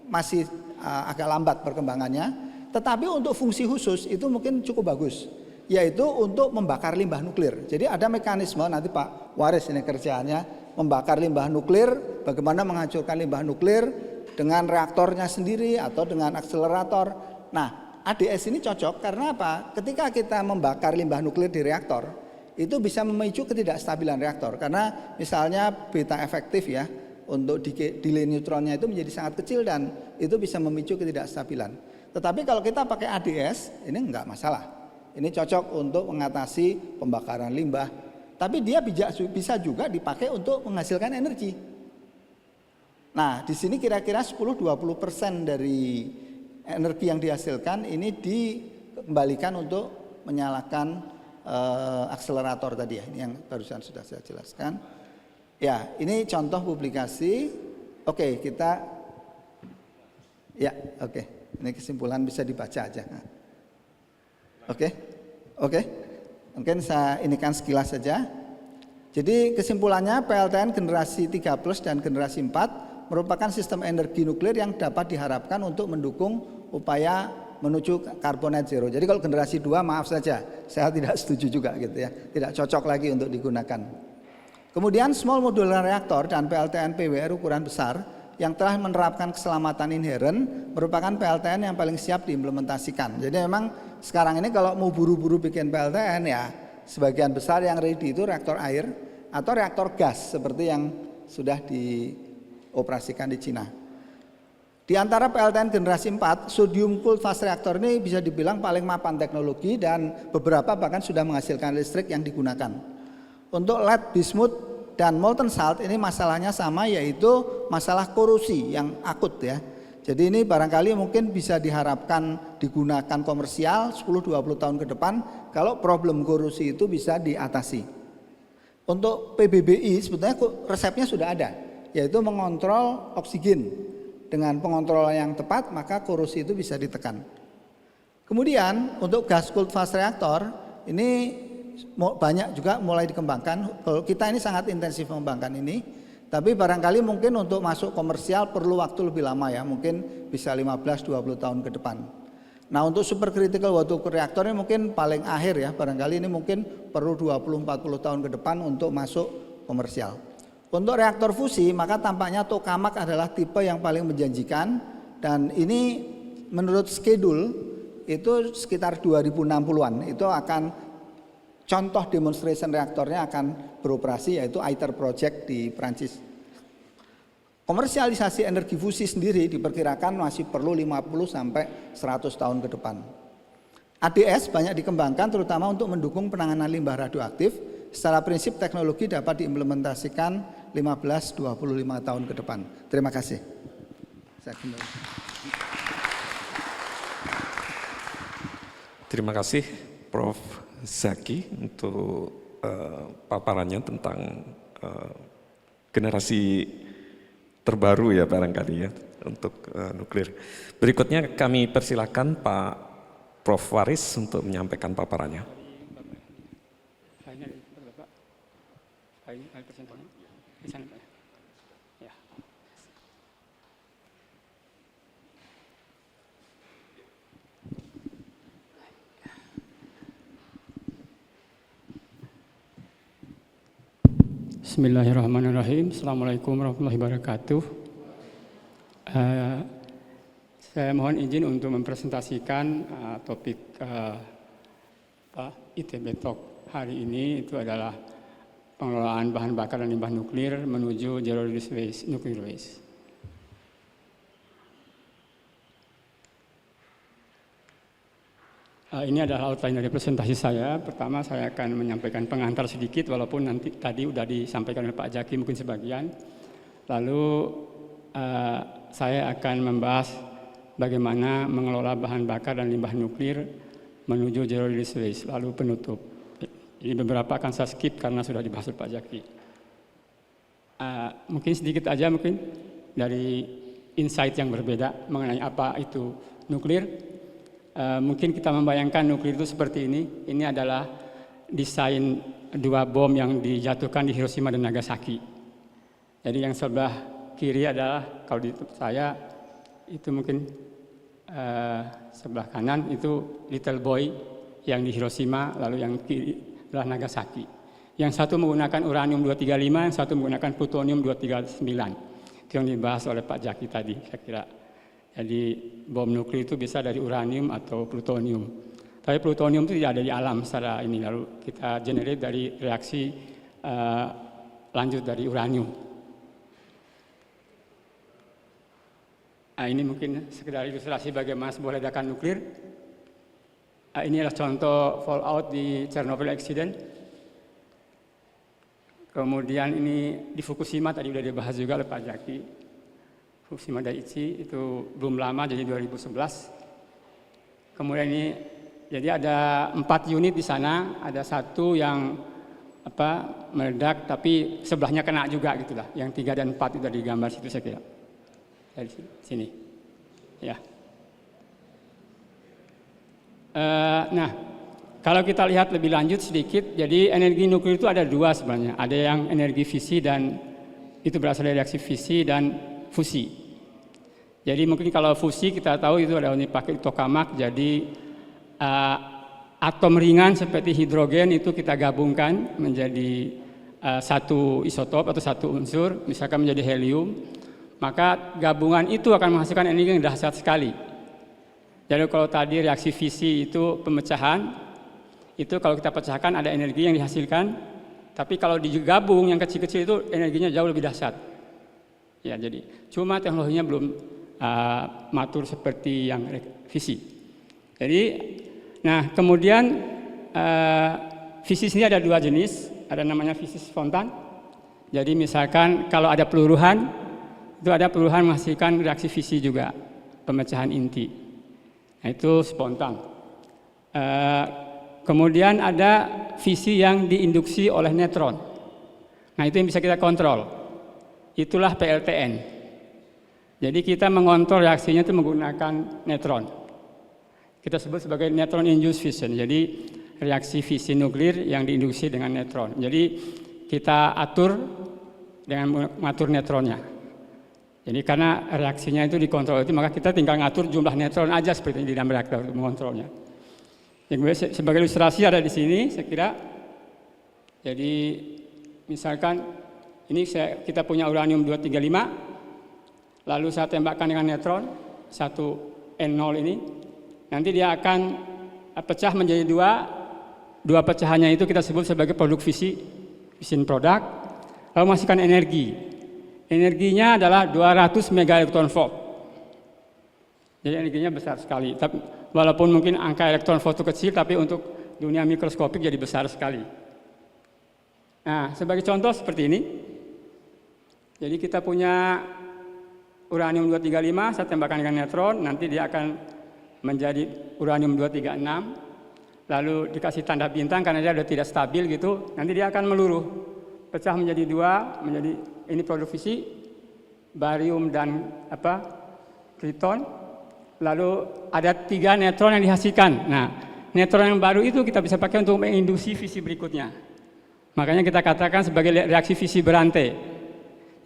masih agak lambat perkembangannya, tetapi untuk fungsi khusus itu mungkin cukup bagus, yaitu untuk membakar limbah nuklir. Jadi ada mekanisme, nanti Pak Waris ini kerjaannya, membakar limbah nuklir, bagaimana menghancurkan limbah nuklir dengan reaktornya sendiri atau dengan akselerator. Nah, ADS ini cocok karena apa? Ketika kita membakar limbah nuklir di reaktor, itu bisa memicu ketidakstabilan reaktor. Karena misalnya beta efektif ya, untuk delay neutronnya itu menjadi sangat kecil dan itu bisa memicu ketidakstabilan. Tetapi kalau kita pakai ADS, ini enggak masalah. Ini cocok untuk mengatasi pembakaran limbah. Tapi dia bisa juga dipakai untuk menghasilkan energi. Nah, di sini kira-kira 10-20% dari energi yang dihasilkan ini dikembalikan untuk menyalakan akselerator tadi ya, ini yang barusan sudah saya jelaskan. Ya, ini contoh publikasi. Oke, ini kesimpulan bisa dibaca aja. Oke. Mungkin saya inikan sekilas saja. Jadi kesimpulannya PLTN generasi 3+ dan generasi 4 merupakan sistem energi nuklir yang dapat diharapkan untuk mendukung upaya menuju carbon net zero. Jadi kalau generasi 2 maaf saja, saya tidak setuju juga gitu ya. Tidak cocok lagi untuk digunakan. Kemudian small modular reactor dan PLTN PWR ukuran besar yang telah menerapkan keselamatan inheren merupakan PLTN yang paling siap diimplementasikan. Jadi memang sekarang ini kalau mau buru-buru bikin PLTN ya sebagian besar yang ready itu reaktor air atau reaktor gas seperti yang sudah dioperasikan di Cina. Di antara PLTN generasi 4, sodium cooled fast reactor ini bisa dibilang paling mapan teknologi dan beberapa bahkan sudah menghasilkan listrik yang digunakan. Untuk lead, bismuth, dan molten salt ini masalahnya sama, yaitu masalah korosi yang akut ya. Jadi ini barangkali mungkin bisa diharapkan digunakan komersial 10-20 tahun ke depan kalau problem korosi itu bisa diatasi. Untuk PBBI sebetulnya resepnya sudah ada, yaitu mengontrol oksigen. Dengan pengontrolan yang tepat maka korosi itu bisa ditekan. Kemudian untuk gas cooled fast reactor ini banyak juga mulai dikembangkan. Kalau kita ini sangat intensif mengembangkan ini, tapi barangkali mungkin untuk masuk komersial perlu waktu lebih lama ya, mungkin bisa 15-20 tahun ke depan. Nah, untuk supercritical water cooled reactor ini mungkin paling akhir ya, barangkali ini mungkin perlu 20-40 tahun ke depan untuk masuk komersial. Untuk reaktor fusi maka tampaknya tokamak adalah tipe yang paling menjanjikan dan ini menurut schedule itu sekitar 2060-an itu akan contoh demonstration reaktornya akan beroperasi, yaitu ITER project di Prancis. Komersialisasi energi fusi sendiri diperkirakan masih perlu 50 sampai 100 tahun ke depan. ADS banyak dikembangkan terutama untuk mendukung penanganan limbah radioaktif. Secara prinsip teknologi dapat diimplementasikan 15-25 tahun ke depan. Terima kasih. Terima kasih Prof. Zaki untuk paparannya tentang generasi terbaru ya barangkali ya untuk nuklir. Berikutnya kami persilakan Pak Prof. Waris untuk menyampaikan paparannya. Bismillahirrahmanirrahim. Assalamualaikum warahmatullahi wabarakatuh. Saya mohon izin untuk mempresentasikan topik ITB Talk hari ini. Itu adalah pengelolaan bahan bakar dan limbah nuklir menuju zero release waste, nuclear waste. Ini adalah outline dari presentasi saya. Pertama saya akan menyampaikan pengantar sedikit, walaupun nanti tadi sudah disampaikan oleh Pak Zaki mungkin sebagian. Lalu saya akan membahas bagaimana mengelola bahan bakar dan limbah nuklir menuju zero release waste, lalu penutup. Jadi beberapa akan saya skip karena sudah dibahas oleh Pak Zaki. Mungkin sedikit aja mungkin dari insight yang berbeda mengenai apa itu nuklir. Mungkin kita membayangkan nuklir itu seperti ini. Ini adalah desain dua bom yang dijatuhkan di Hiroshima dan Nagasaki. Jadi yang sebelah kiri adalah, kalau di saya itu mungkin sebelah kanan itu Little Boy yang di Hiroshima, lalu yang kiri adalah Nagasaki. Yang satu menggunakan uranium 235, yang satu menggunakan plutonium 239. Itu yang dibahas oleh Pak Zaki tadi, saya kira. Jadi bom nuklir itu bisa dari uranium atau plutonium. Tapi plutonium itu tidak ada di alam secara ini, lalu kita generate dari reaksi lanjut dari uranium. Ini mungkin sekedar ilustrasi bagaimana sebuah ledakan nuklir. Ini adalah contoh fallout di Chernobyl accident. Kemudian ini di Fukushima tadi sudah dibahas juga oleh Pak Zaki. Fukushima Daiichi itu belum lama, jadi 2011. Kemudian ini jadi ada 4 unit di sana, ada satu yang meledak tapi sebelahnya kena juga gitulah. Yang 3 dan 4 itu dari gambar situ saya kira. Dari sini. Ya. Nah, kalau kita lihat lebih lanjut sedikit, jadi energi nuklir itu ada 2 sebenarnya. Ada yang energi fisi dan itu berasal dari reaksi fisi dan fusi. Jadi mungkin kalau fusi kita tahu itu ada pakai tokamak, jadi atom ringan seperti hidrogen itu kita gabungkan menjadi satu isotop atau satu unsur, misalkan menjadi helium, maka gabungan itu akan menghasilkan energi yang dahsyat sekali. Jadi kalau tadi reaksi fisi itu pemecahan, itu kalau kita pecahkan ada energi yang dihasilkan, tapi kalau digabung yang kecil-kecil itu energinya jauh lebih dahsyat. Ya, jadi cuma teknologinya belum matur seperti yang fisi. Jadi, nah kemudian fisi ini ada 2 jenis, ada namanya fisi spontan. Jadi misalkan kalau ada peluruhan, itu ada peluruhan menghasilkan reaksi fisi juga, pemecahan inti. Nah itu spontan. Kemudian ada fisi yang diinduksi oleh neutron. Nah itu yang bisa kita kontrol. Itulah PLTN. Jadi kita mengontrol reaksinya itu menggunakan neutron. Kita sebut sebagai neutron induced fission. Jadi reaksi fisi nuklir yang diinduksi dengan neutron. Jadi kita atur dengan mengatur neutronnya. Jadi karena reaksinya itu dikontrol itu, maka kita tinggal ngatur jumlah neutron aja seperti di dalam reaktor untuk mengontrolnya. Yang sebagai ilustrasi ada di sini, saya kira. Jadi misalkan ini kita punya uranium 235, lalu saya tembakkan dengan neutron, satu N0 ini, nanti dia akan pecah menjadi 2, dua pecahannya itu kita sebut sebagai produk fission product, lalu menghasilkan energi. Energinya adalah 200 megaelektronvolt. Jadi energinya besar sekali. Tapi walaupun mungkin angka elektron volt itu kecil, tapi untuk dunia mikroskopik jadi besar sekali. Nah, sebagai contoh seperti ini. Jadi kita punya uranium 235, saya tembakkan dengan neutron, nanti dia akan menjadi uranium 236, lalu dikasih tanda bintang karena dia sudah tidak stabil gitu, nanti dia akan meluruh, pecah menjadi dua, menjadi ini produk fisi, barium dan triton, lalu ada 3 neutron yang dihasilkan. Nah, neutron yang baru itu kita bisa pakai untuk menginduksi fisi berikutnya. Makanya kita katakan sebagai reaksi fisi berantai.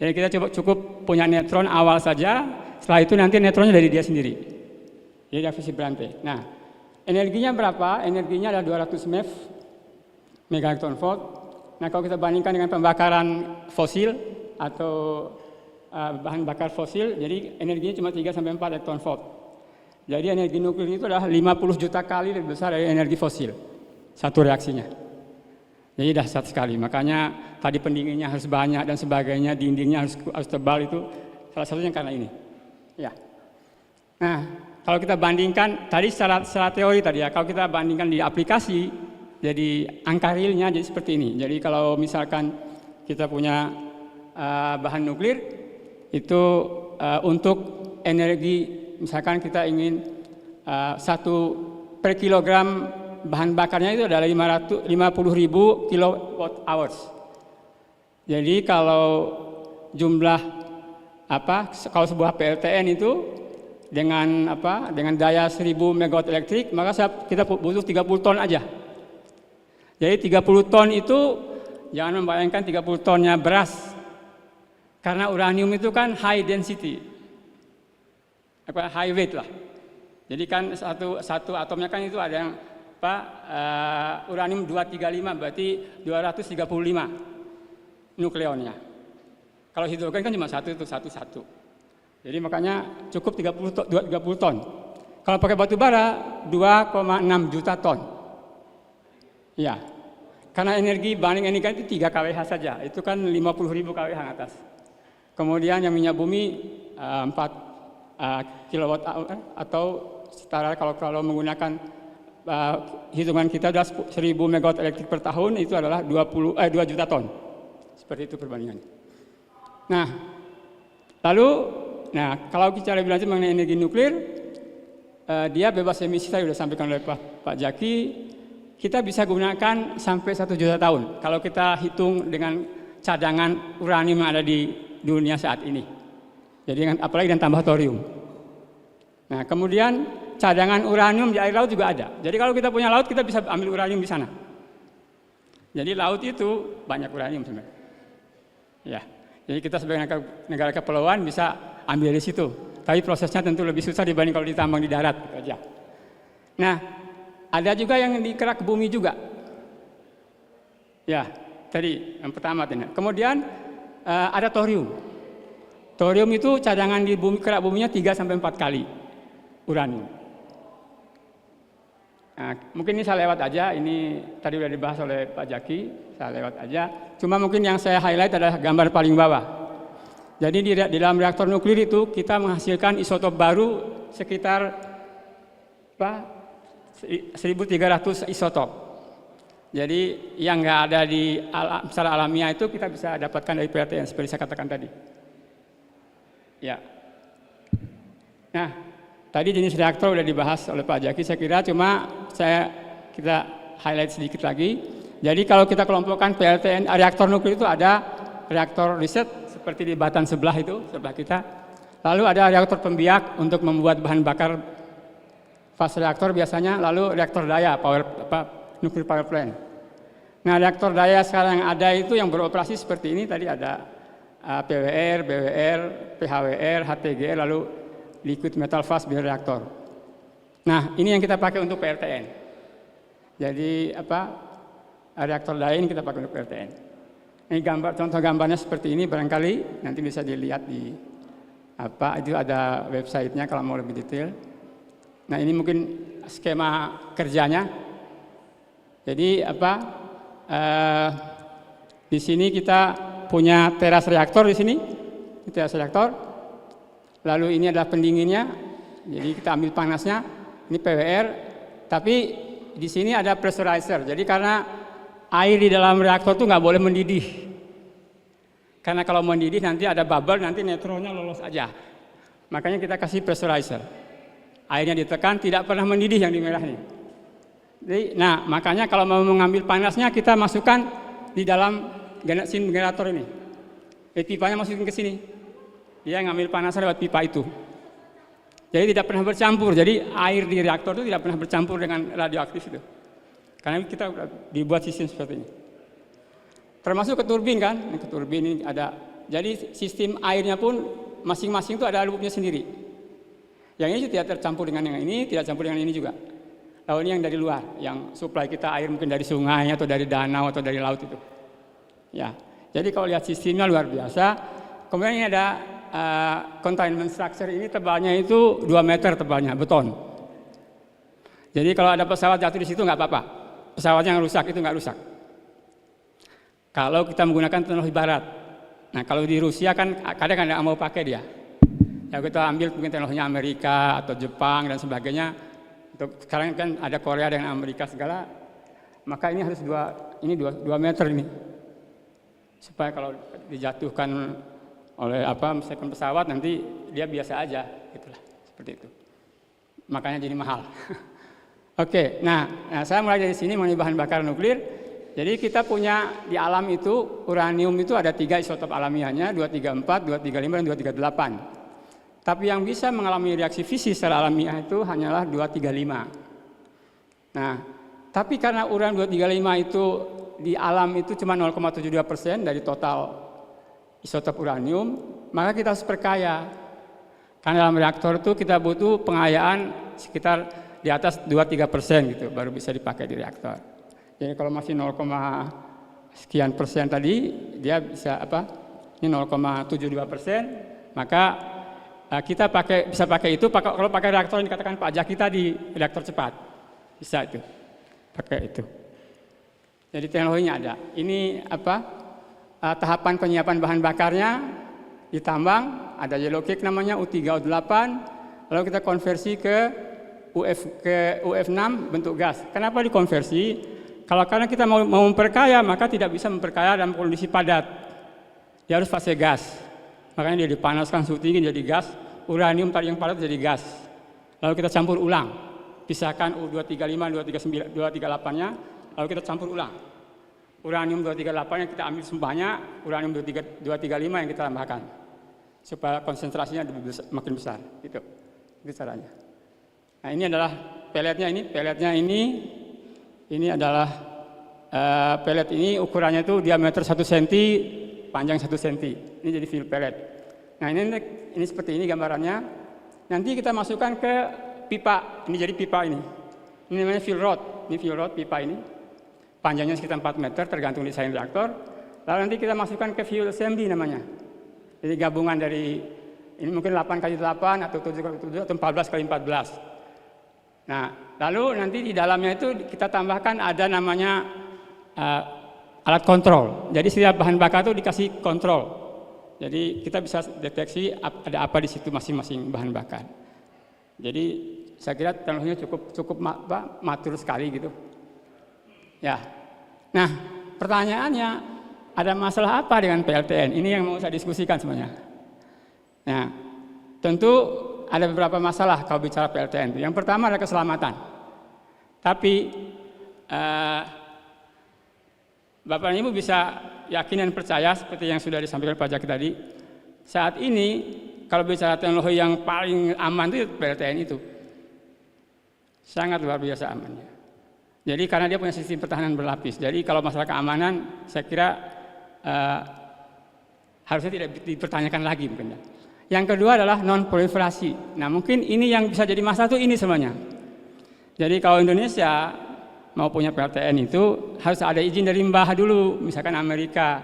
Jadi kita cukup punya neutron awal saja, setelah itu nanti neutronnya dari dia sendiri. Jadi reaksi fisi berantai. Nah, energinya berapa? Energinya ada 200 megaelektronvolt. Nah, kalau kita bandingkan dengan pembakaran fosil atau bahan bakar fosil, jadi energinya cuma 3-4 elektronvolt. Jadi energi nuklir itu adalah 50 juta kali lebih besar dari energi fosil. Satu reaksinya. Jadi dahsyat sekali, makanya tadi pendinginnya harus banyak dan sebagainya, dindingnya harus tebal, itu salah satunya karena ini. Ya. Nah, kalau kita bandingkan tadi secara teori tadi ya, kalau kita bandingkan di aplikasi, jadi angka realnya jadi seperti ini. Jadi kalau misalkan kita punya bahan nuklir itu untuk energi, misalkan kita ingin 1 per kilogram bahan bakarnya itu adalah 50.000 kilowatt hours. Jadi kalau jumlah kalau sebuah PLTN itu dengan daya 1000 megawatt elektrik, maka kita butuh 30 ton aja. Jadi 30 ton itu jangan membayangkan 30 tonnya beras. Karena uranium itu kan high density. High weight lah. Jadi kan satu atomnya kan itu ada yang uranium 235, berarti 235 nukleonnya. Kalau hidrogen kan cuma satu. Jadi makanya cukup 30 ton. Kalau pakai batu bara 2,6 juta ton. Ya. Karena energi banding energi itu 3 kWh saja. Itu kan 50.000 kWh atas. Kemudian yang minyak bumi 4 kilowatt atau setara kalau menggunakan hitungan kita adalah 1000 megawatt elektrik per tahun, itu adalah 2 juta ton. Seperti itu perbandingannya. Nah, lalu kalau bicara lebih lanjut mengenai energi nuklir, dia bebas emisi, saya sudah sampaikan oleh Pak Jaki, kita bisa gunakan sampai 1 juta tahun kalau kita hitung dengan cadangan uranium yang ada di dunia saat ini. Jadi apalagi dan tambah thorium. Nah, kemudian cadangan uranium di air laut juga ada. Jadi kalau kita punya laut, kita bisa ambil uranium di sana. Jadi laut itu banyak uranium sebenarnya. Ya, jadi kita sebagai negara kepulauan bisa ambil dari situ. Tapi prosesnya tentu lebih susah dibanding kalau ditambang di darat gitu aja. Nah, ada juga yang di kerak bumi juga. Ya, tadi yang pertama. Kemudian ada thorium. Thorium itu cadangan di kerak buminya 3-4 kali uranium. Nah, mungkin ini saya lewat aja, ini tadi sudah dibahas oleh Pak Jaki, saya lewat aja. Cuma mungkin yang saya highlight adalah gambar paling bawah. Jadi di dalam reaktor nuklir itu kita menghasilkan isotop baru sekitar 1.300 isotop. Jadi yang nggak ada di secara alamiah itu kita bisa dapatkan dari PLTN seperti saya katakan tadi. Ya. Nah, tadi jenis reaktor sudah dibahas oleh Pak Jaki, saya kira kita highlight sedikit lagi. Jadi kalau kita kelompokkan PLTN reaktor nuklir itu ada reaktor riset seperti di Batan sebelah kita. Lalu ada reaktor pembiak untuk membuat bahan bakar fast reaktor biasanya, lalu reaktor daya nuclear power plant. Nah, reaktor daya sekarang yang ada itu yang beroperasi seperti ini, tadi ada PWR, BWR, PHWR, HTGR, lalu liquid metal fast bioreaktor. Nah, ini yang kita pakai untuk PLTN. Jadi reaktor daya ini kita pakai untuk PLTN. Ini contoh gambarnya seperti ini, barangkali nanti bisa dilihat di itu ada websitenya kalau mau lebih detail. Nah, ini mungkin skema kerjanya. Jadi di sini kita punya teras reaktor di sini, teras reaktor. Lalu ini adalah pendinginnya. Jadi kita ambil panasnya. Ini PWR. Tapi di sini ada pressurizer. Jadi karena air di dalam reaktor itu nggak boleh mendidih. Karena kalau mendidih nanti ada bubble, nanti neutronnya lolos aja. Makanya kita kasih pressurizer. Airnya ditekan, tidak pernah mendidih yang di merah ini. Jadi, nah makanya kalau mau mengambil panasnya kita masukkan di dalam generator ini. Pipanya masukin ke sini. Dia ngambil panasnya lewat pipa itu. Jadi tidak pernah bercampur. Jadi air di reaktor itu tidak pernah bercampur dengan radioaktif itu. Karena kita dibuat sistem seperti ini. Termasuk ke turbin kan, ke turbin ini ada. Jadi sistem airnya pun masing-masing itu ada loopnya sendiri. Yang ini tidak tercampur dengan yang ini, tidak campur dengan ini juga. Lalu ini yang dari luar, yang supply kita air mungkin dari sungai atau dari danau atau dari laut itu. Ya, jadi kalau lihat sistemnya luar biasa. Kemudian ini ada containment structure, ini tebalnya itu 2 meter tebalnya, beton. Jadi kalau ada pesawat jatuh di situ nggak apa-apa. Pesawatnya yang rusak itu nggak rusak. Kalau kita menggunakan teknologi barat. Nah kalau di Rusia kan kadang nggak mau pakai dia. Ya kita ambil mungkin teknologinya Amerika atau Jepang dan sebagainya. Untuk sekarang kan ada Korea dengan Amerika segala. Maka ini harus 2 meter ini. Supaya kalau dijatuhkan oleh misalkan pesawat nanti dia biasa aja, gitulah, seperti itu. Makanya jadi mahal. Oke, nah saya mulai dari sini mengenai bahan bakar nuklir. Jadi kita punya di alam itu uranium itu ada 3 isotop alamiahnya, 234, 235, dan 238. Tapi yang bisa mengalami reaksi fisi secara alamiah itu hanyalah 235. Nah, tapi karena uranium 235 itu di alam itu cuma 0,72% dari total isotop uranium, maka kita harus perkaya. Karena dalam reaktor itu kita butuh pengayaan sekitar di atas 2-3% gitu, baru bisa dipakai di reaktor. Jadi kalau masih 0, sekian persen tadi, dia bisa ini 0,72%, maka kita bisa pakai itu. Kalau pakai reaktor yang dikatakan Pak Jaki tadi, reaktor cepat, bisa itu, pakai itu. Jadi teknologinya ada. Ini tahapan penyiapan bahan bakarnya ditambang, ada yellow cake namanya U3O8, lalu kita konversi ke UF6 bentuk gas. Kenapa dikonversi? Karena kita mau memperkaya, maka tidak bisa memperkaya dalam kondisi padat. Dia harus fase gas. Makanya dia dipanaskan suhu tinggi jadi gas, uranium tadi yang padat jadi gas. Lalu kita campur ulang. Pisahkan U235, 238-nya, lalu kita campur ulang. Uranium 238 yang kita ambil sembahnya, uranium 235 yang kita tambahkan. Supaya konsentrasinya makin besar. Itu caranya. Nah ini adalah peletnya ini adalah pelet ini ukurannya itu diameter 1 cm, panjang 1 cm. Ini jadi fuel pellet. Nah ini seperti ini gambarannya. Nanti kita masukkan ke pipa. Ini jadi pipa ini. Ini namanya fuel rod. Ini fuel rod pipa ini. Panjangnya sekitar 4 meter tergantung desain reaktor. Lalu nanti kita masukkan ke fuel assembly namanya. Jadi gabungan dari ini mungkin 8x8 atau 7x7 atau 14x14. Nah, lalu nanti di dalamnya itu kita tambahkan ada namanya alat kontrol. Jadi setiap bahan bakar itu dikasih kontrol. Jadi kita bisa deteksi ada apa di situ masing-masing bahan bakar. Jadi saya kira teknologinya cukup matur sekali gitu. Ya. Nah, pertanyaannya ada masalah apa dengan PLTN? Ini yang mau saya diskusikan sebenarnya. Nah, tentu ada beberapa masalah kalau bicara PLTN. Yang pertama adalah keselamatan. Tapi Bapak dan Ibu bisa yakin dan percaya seperti yang sudah disampaikan Pak Jaki tadi. Saat ini kalau bicara teknologi yang paling aman itu PLTN itu. Sangat luar biasa amannya. Jadi karena dia punya sistem pertahanan berlapis. Jadi kalau masalah keamanan saya kira harusnya tidak dipertanyakan lagi mungkin. Yang kedua adalah non-proliferasi. Nah mungkin ini yang bisa jadi masalah itu ini semuanya. Jadi kalau Indonesia mau punya PLTN itu harus ada izin dari mbah dulu, misalkan Amerika.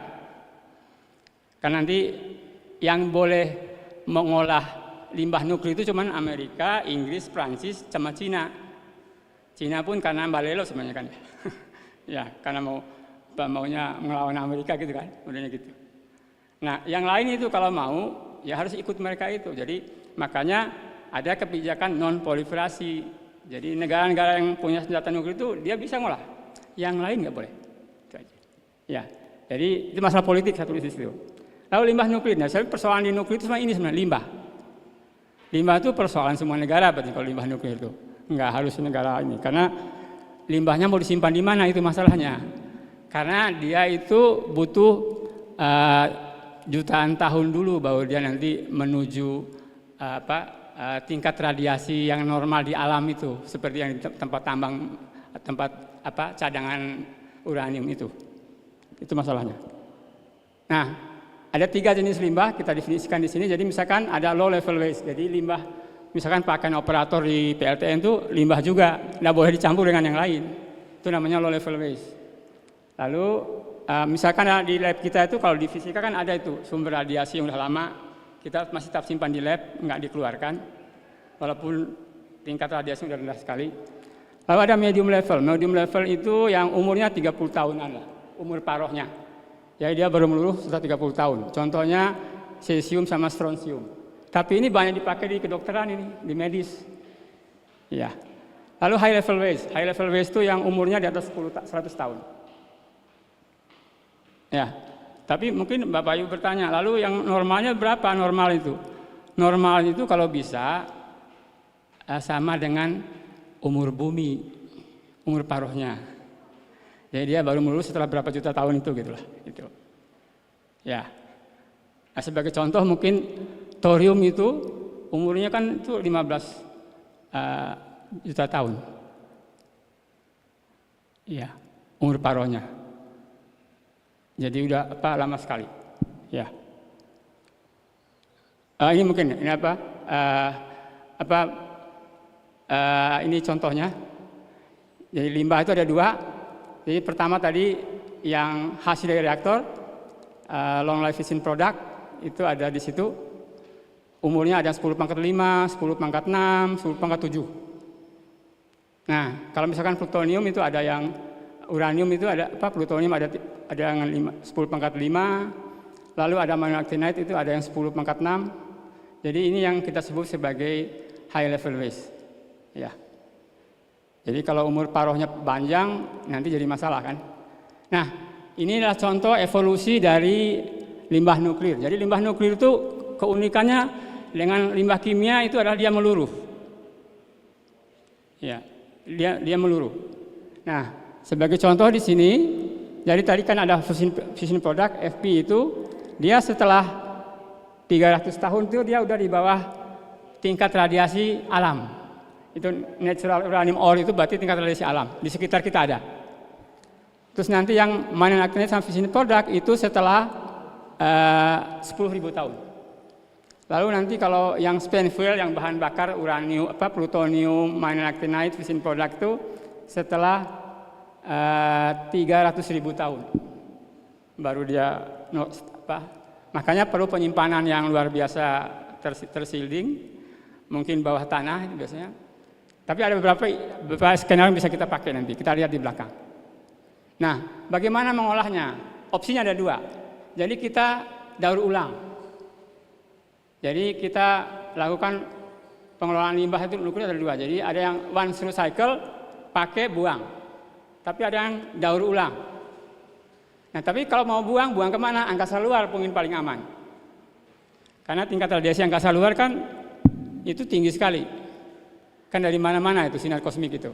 Karena nanti yang boleh mengolah limbah nuklir itu cuma Amerika, Inggris, Prancis, sama Cina. Cina pun karena Balelo sebenarnya kan. Ya, karena maunya melawan Amerika gitu kan, modelnya gitu. Nah, yang lain itu kalau mau ya harus ikut mereka itu. Jadi makanya ada kebijakan non proliferasi. Jadi negara-negara yang punya senjata nuklir itu dia bisa ngolah, yang lain nggak boleh. Itu aja. Ya, jadi itu masalah politik satu di situ. Lalu limbah nuklir. Nah, persoalan di nuklir itu ini sebenarnya limbah. Limbah itu persoalan semua negara, berarti kalau limbah nuklir itu nggak harus negara ini, karena limbahnya mau disimpan di mana itu masalahnya. Karena dia itu butuh jutaan tahun dulu baru dia nanti menuju tingkat radiasi yang normal di alam itu, seperti yang di tempat tambang, tempat cadangan uranium itu masalahnya. Nah, ada 3 jenis limbah kita definisikan di sini. Jadi misalkan ada low level waste, jadi limbah misalkan pakaian operator di PLTN itu limbah juga, nggak boleh dicampur dengan yang lain, itu namanya low level waste. Lalu misalkan di lab kita itu kalau di fisika kan ada itu sumber radiasi yang udah lama, kita masih tetap simpan di lab, nggak dikeluarkan, walaupun tingkat radiasi udah rendah sekali. Lalu ada medium level itu yang umurnya 30 tahunan lah, umur parohnya. Jadi dia baru meluruh setelah 30 tahun. Contohnya cesium sama strontium. Tapi ini banyak dipakai di kedokteran ini, di medis. Ya. Lalu high level waste itu yang umurnya di atas 100 tahun. Ya, tapi mungkin Bapak Ibu bertanya, lalu yang normalnya berapa normal itu? Normal itu kalau bisa sama dengan umur bumi, umur paruhnya. Jadi dia baru lulus setelah berapa juta tahun itu gitulah. Gitu. Ya. Nah, sebagai contoh mungkin thorium itu umurnya kan itu 15 juta tahun. Ya, umur paruhnya. Jadi udah lama sekali, ya. Ini mungkin ini ini contohnya. Jadi limbah itu ada 2. Jadi pertama tadi yang hasil dari reaktor, long life fission product itu ada di situ. Umurnya ada 10⁻⁵, 10⁻�6, 10⁻�7. Nah, kalau misalkan plutonium itu ada yang uranium itu ada plutonium ada yang 10⁻⁵, lalu ada actinide itu ada yang 10⁻⁶. Jadi ini yang kita sebut sebagai high level waste. Ya. Jadi kalau umur parohnya panjang nanti jadi masalah kan. Nah, inilah contoh evolusi dari limbah nuklir. Jadi limbah nuklir itu keunikannya dengan limbah kimia itu adalah dia meluruh. Ya, dia meluruh. Nah, sebagai contoh di sini, jadi tadi kan ada fission product FP itu, dia setelah 300 tahun itu dia udah di bawah tingkat radiasi alam. Itu natural uranium ore itu berarti tingkat radiasi alam di sekitar kita ada. Terus nanti yang mineral actinide sama fission product itu setelah 10.000 tahun. Lalu nanti kalau yang spent fuel yang bahan bakar uranium plutonium, mineral actinide, fission product itu setelah 300.000 tahun baru dia makanya perlu penyimpanan yang luar biasa tershielding, mungkin bawah tanah itu biasanya. Tapi ada beberapa skenario yang bisa kita pakai nanti, kita lihat di belakang. Nah, bagaimana mengolahnya? Opsinya ada 2. Jadi kita daur ulang. Jadi kita lakukan pengelolaan limbah itu nuklir ada 2. Jadi ada yang one through cycle, pakai buang. Tapi ada yang daur ulang. Nah, tapi kalau mau buang kemana? Angkasa luar mungkin paling aman. Karena tingkat radiasi angkasa luar kan itu tinggi sekali. Kan dari mana-mana itu sinar kosmik itu.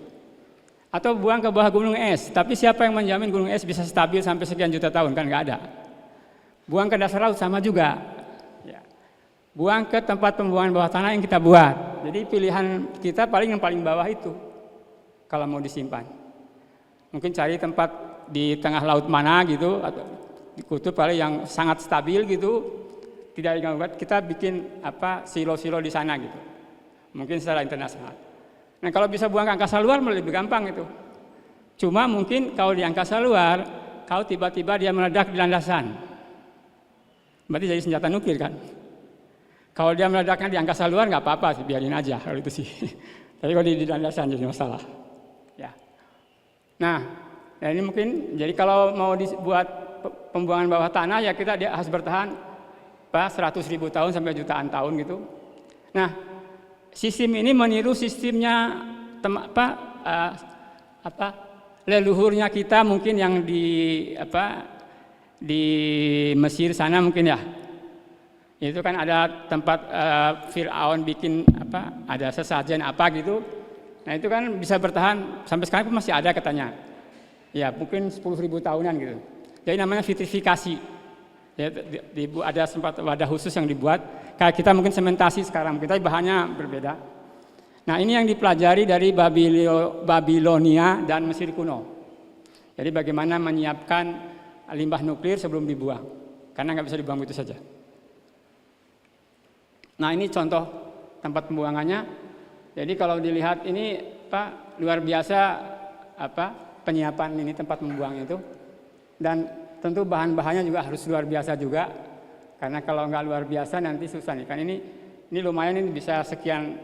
Atau buang ke bawah gunung es. Tapi siapa yang menjamin gunung es bisa stabil sampai sekian juta tahun? Kan nggak ada. Buang ke dasar laut sama juga. Ya. Buang ke tempat pembuangan bawah tanah yang kita buat. Jadi pilihan kita paling yang paling bawah itu. Kalau mau disimpan. Mungkin cari tempat di tengah laut mana gitu, atau di kutub paling yang sangat stabil gitu, tidak diganggu. Kita bikin silo-silo di sana gitu. Mungkin secara internasional. Nah, kalau bisa buang ke angkasa luar lebih gampang itu. Cuma mungkin kalau di angkasa luar, kalau tiba-tiba dia meledak di landasan, berarti jadi senjata nuklir kan. Kalau dia meledaknya di angkasa luar nggak apa-apa sih, biarin aja kalau itu sih. Tapi kalau di landasan jadi masalah. Ya. Nah, Nah ini mungkin, jadi kalau mau dibuat pembuangan bawah tanah ya dia harus bertahan 100.000 tahun sampai jutaan tahun gitu. Nah, sistem ini meniru sistemnya leluhurnya kita mungkin yang di Mesir sana mungkin ya. Itu kan ada tempat Fir'aun bikin ada sesajen gitu. Nah itu kan bisa bertahan sampai sekarang pun masih ada katanya. Ya mungkin 10.000 tahunan gitu. Jadi namanya vitrifikasi. Ya, ada sempat wadah khusus yang dibuat. Kayak kita mungkin sementasi sekarang, kita bahannya berbeda. Nah ini yang dipelajari dari Babilonia dan Mesir kuno. Jadi bagaimana menyiapkan limbah nuklir sebelum dibuang. Karena nggak bisa dibuang begitu saja. Nah ini contoh tempat pembuangannya. Jadi kalau dilihat ini luar biasa penyiapan ini tempat membuang itu, dan tentu bahan-bahannya juga harus luar biasa juga, karena kalau nggak luar biasa nanti susah nih. Kan ini lumayan, ini bisa sekian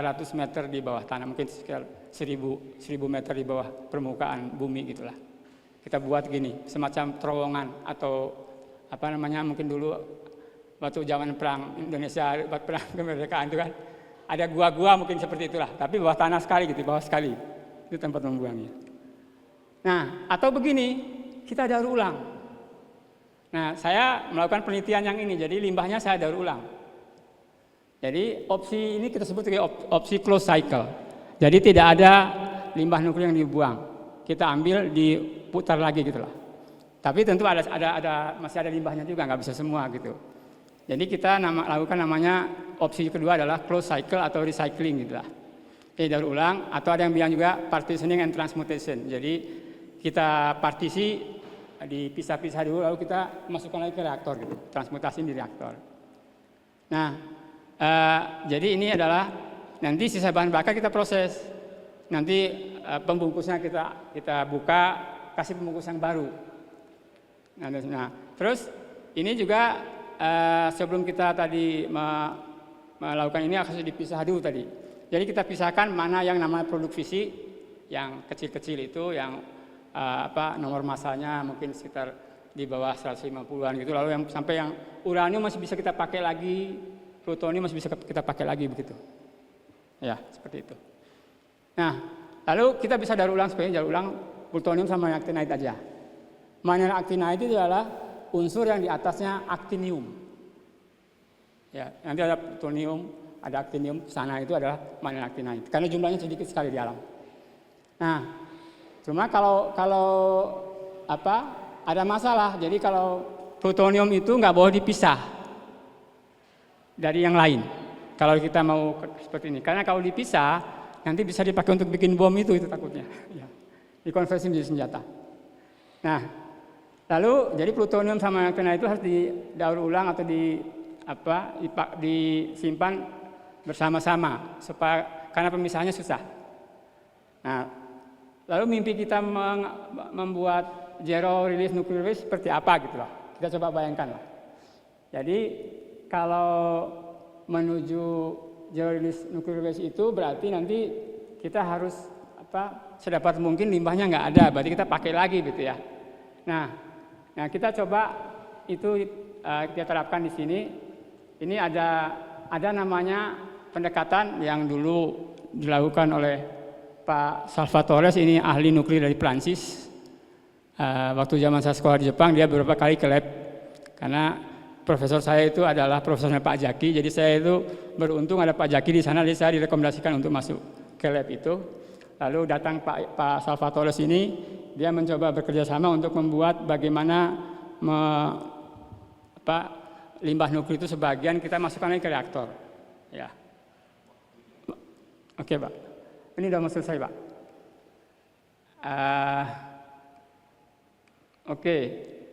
ratus meter di bawah tanah, mungkin sekitar 1000 meter di bawah permukaan bumi gitulah. Kita buat gini, semacam terowongan atau mungkin dulu waktu zaman perang Indonesia, perang kemerdekaan itu kan ada gua-gua mungkin seperti itulah, tapi bawah tanah sekali gitu, bawah sekali itu tempat membuangnya. Nah, atau begini, kita daur ulang. Nah, saya melakukan penelitian yang ini, jadi limbahnya saya daur ulang. Jadi opsi ini kita sebut sebagai opsi closed cycle. Jadi tidak ada limbah nuklir yang dibuang, kita ambil diputar lagi gitulah. Tapi tentu masih ada limbahnya juga, nggak bisa semua gitu. Jadi kita lakukan namanya opsi kedua adalah closed cycle atau recycling gitulah. Daur ulang, atau ada yang bilang juga partitioning and transmutation. Jadi kita partisi dipisah-pisah dulu, lalu kita masukkan lagi ke reaktor gitu, transmutasi di reaktor. Nah, jadi ini adalah nanti sisa bahan bakar kita proses. Nanti pembungkusnya kita buka, kasih pembungkus yang baru. Nah, terus ini juga sebelum kita tadi melakukan ini harus dipisah dulu tadi. Jadi kita pisahkan mana yang namanya produk fisik, yang kecil-kecil itu, yang nomor masanya mungkin sekitar di bawah 150-an gitu. Lalu yang sampai yang uranium masih bisa kita pakai lagi, plutonium masih bisa kita pakai lagi begitu. Ya, seperti itu. Nah, lalu kita bisa daur ulang, sebenarnya daur ulang plutonium sama actinide aja. Mana actinide itu adalah unsur yang di atasnya actinium. Ya, nanti ada plutonium, ada actinium, sana itu adalah mana actinide. Karena jumlahnya sedikit sekali di alam. Nah, cuma kalau ada masalah, jadi kalau plutonium itu nggak boleh dipisah dari yang lain. Kalau kita mau seperti ini, karena kalau dipisah nanti bisa dipakai untuk bikin bom itu takutnya, ya. Dikonversi menjadi senjata. Nah, lalu jadi plutonium sama actinide itu harus didaur ulang atau disimpan bersama-sama supaya karena pemisahannya susah. Nah, lalu mimpi kita membuat zero release nuclear waste seperti apa gitu loh. Kita coba bayangkan lah. Jadi kalau menuju zero release nuclear waste itu berarti nanti kita harus sedapat mungkin limbahnya nggak ada, berarti kita pakai lagi gitu ya. Nah kita coba itu kita terapkan di sini. Ini ada namanya pendekatan yang dulu dilakukan oleh Pak Salvatore, ini ahli nuklir dari Prancis. Waktu zaman saya sekolah di Jepang, dia beberapa kali ke lab. Karena profesor saya itu adalah profesornya Pak Jaki, jadi saya itu beruntung ada Pak Jaki di sana, jadi saya direkomendasikan untuk masuk ke lab itu. Lalu datang Pak Salvatore ini, dia mencoba bekerja sama untuk membuat bagaimana limbah nuklir itu sebagian kita masukkan lagi ke reaktor. Ya. Oke, Pak. Ini sudah mau selesai, Pak. Oke.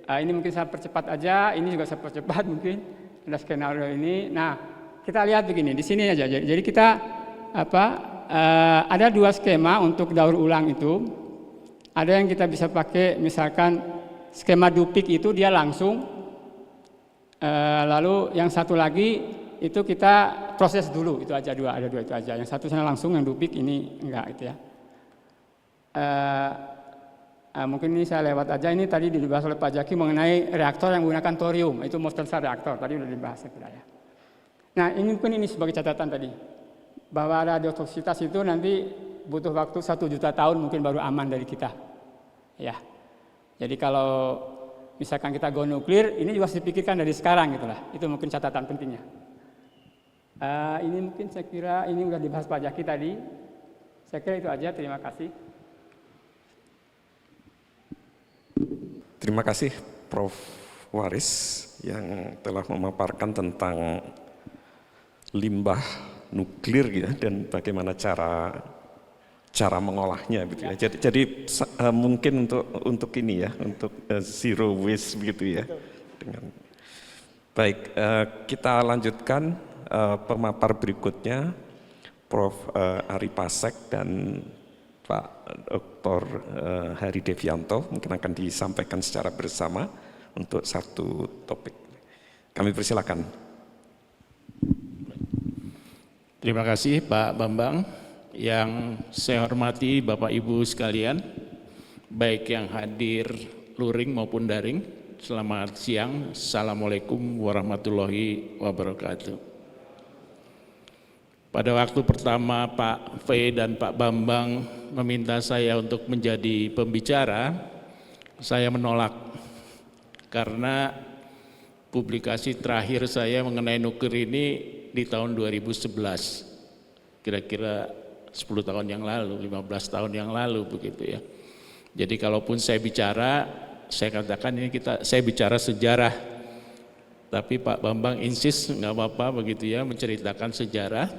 Ini mungkin saya percepat aja. Ini juga saya percepat mungkin. Ada skenario ini. Nah, kita lihat begini. Di sini aja. Jadi kita ada dua skema untuk daur ulang itu. Ada yang kita bisa pakai, misalkan skema Dupik itu dia langsung. Lalu yang satu lagi itu kita proses dulu, itu aja ada dua itu aja. Yang satu sana langsung, yang Dupik ini enggak gitu ya. Mungkin ini saya lewat aja, ini tadi dibahas oleh Pak Jaki mengenai reaktor yang menggunakan thorium, itu molten salt reaktor, tadi sudah dibahas ya. Nah ini mungkin ini sebagai catatan tadi, bahwa radiotoksitas itu nanti butuh waktu 1 juta tahun mungkin baru aman dari kita. Ya, jadi kalau misalkan kita go nuklir, ini juga harus dipikirkan dari sekarang gitu lah, itu mungkin catatan pentingnya. Ini mungkin saya kira ini sudah dibahas Pak Jaki tadi, saya kira itu aja, terima kasih. Terima kasih Prof. Waris yang telah memaparkan tentang limbah nuklir ya, dan bagaimana cara mengolahnya gitu ya. Jadi mungkin untuk ini ya, untuk zero waste begitu ya. Baik, kita lanjutkan pemapar berikutnya, Prof. Ari Pasek dan Pak Dr. Hari Devianto mungkin akan disampaikan secara bersama untuk satu topik. Kami persilakan. Terima kasih Pak Bambang. Yang saya hormati Bapak Ibu sekalian, baik yang hadir luring maupun daring. Selamat siang. Assalamualaikum warahmatullahi wabarakatuh. Pada waktu pertama Pak V dan Pak Bambang meminta saya untuk menjadi pembicara, saya menolak karena publikasi terakhir saya mengenai nuklir ini di tahun 2011, kira-kira 10 tahun yang lalu, 15 tahun yang lalu begitu ya. Jadi kalaupun saya bicara, saya katakan ini saya bicara sejarah, tapi Pak Bambang insist nggak apa-apa begitu ya, menceritakan sejarah.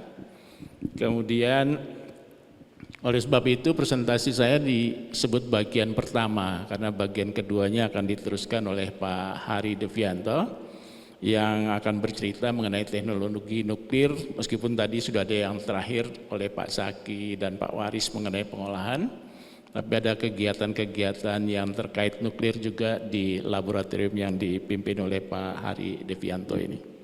Kemudian oleh sebab itu presentasi saya disebut bagian pertama, karena bagian keduanya akan diteruskan oleh Pak Hari Devianto yang akan bercerita mengenai teknologi nuklir, meskipun tadi sudah ada yang terakhir oleh Pak Zaki dan Pak Waris mengenai pengolahan, tapi ada kegiatan-kegiatan yang terkait nuklir juga di laboratorium yang dipimpin oleh Pak Hari Devianto ini.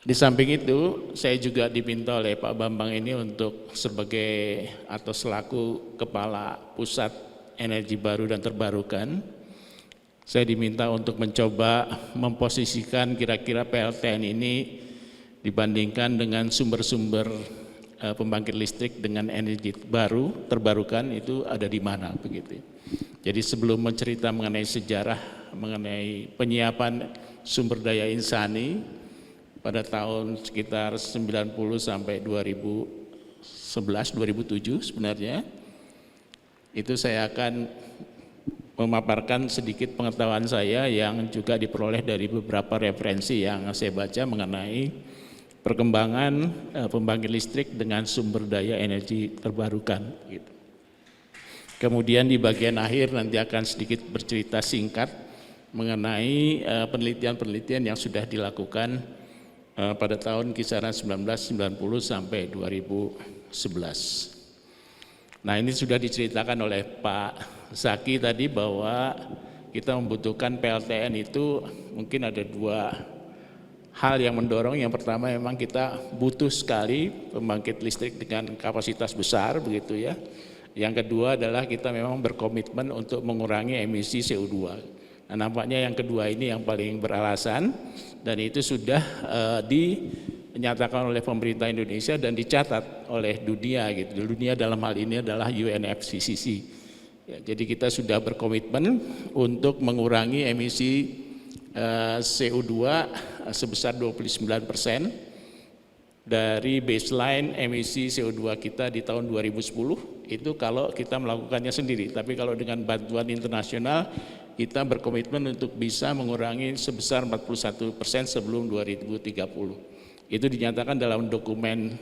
Di samping itu, saya juga diminta oleh Pak Bambang ini untuk sebagai atau selaku Kepala Pusat Energi Baru dan Terbarukan, saya diminta untuk mencoba memposisikan kira-kira PLTN ini dibandingkan dengan sumber-sumber pembangkit listrik dengan energi baru, terbarukan itu ada di mana begitu. Jadi sebelum mencerita mengenai sejarah, mengenai penyiapan sumber daya insani, pada tahun sekitar 90 sampai 2011, 2007 sebenarnya, itu saya akan memaparkan sedikit pengetahuan saya yang juga diperoleh dari beberapa referensi yang saya baca mengenai perkembangan pembangkit listrik dengan sumber daya energi terbarukan. Gitu. Kemudian di bagian akhir nanti akan sedikit bercerita singkat mengenai penelitian-penelitian yang sudah dilakukan pada tahun kisaran 1990 sampai 2011. Nah ini sudah diceritakan oleh Pak Zaki tadi bahwa kita membutuhkan PLTN itu mungkin ada 2 hal yang mendorong. Yang pertama memang kita butuh sekali pembangkit listrik dengan kapasitas besar begitu ya. Yang kedua adalah kita memang berkomitmen untuk mengurangi emisi CO2. Nah, nampaknya yang kedua ini yang paling beralasan dan itu sudah dinyatakan oleh pemerintah Indonesia dan dicatat oleh dunia gitu. Dunia dalam hal ini adalah UNFCCC. Ya, jadi kita sudah berkomitmen untuk mengurangi emisi CO2 sebesar 29% dari baseline emisi CO2 kita di tahun 2010 itu kalau kita melakukannya sendiri. Tapi kalau dengan bantuan internasional kita berkomitmen untuk bisa mengurangi sebesar 41% sebelum 2030. Itu dinyatakan dalam dokumen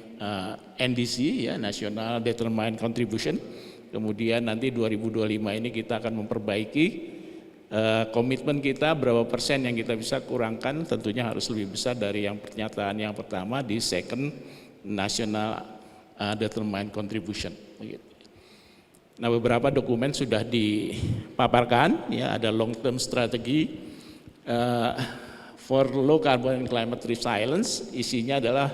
NDC ya, National Determined Contribution. Kemudian nanti 2025 ini kita akan memperbaiki komitmen kita berapa persen yang kita bisa kurangkan, tentunya harus lebih besar dari yang pernyataan yang pertama di second National Determined Contribution. Nah beberapa dokumen sudah dipaparkan, ya ada long term strategy for low carbon and climate resilience, isinya adalah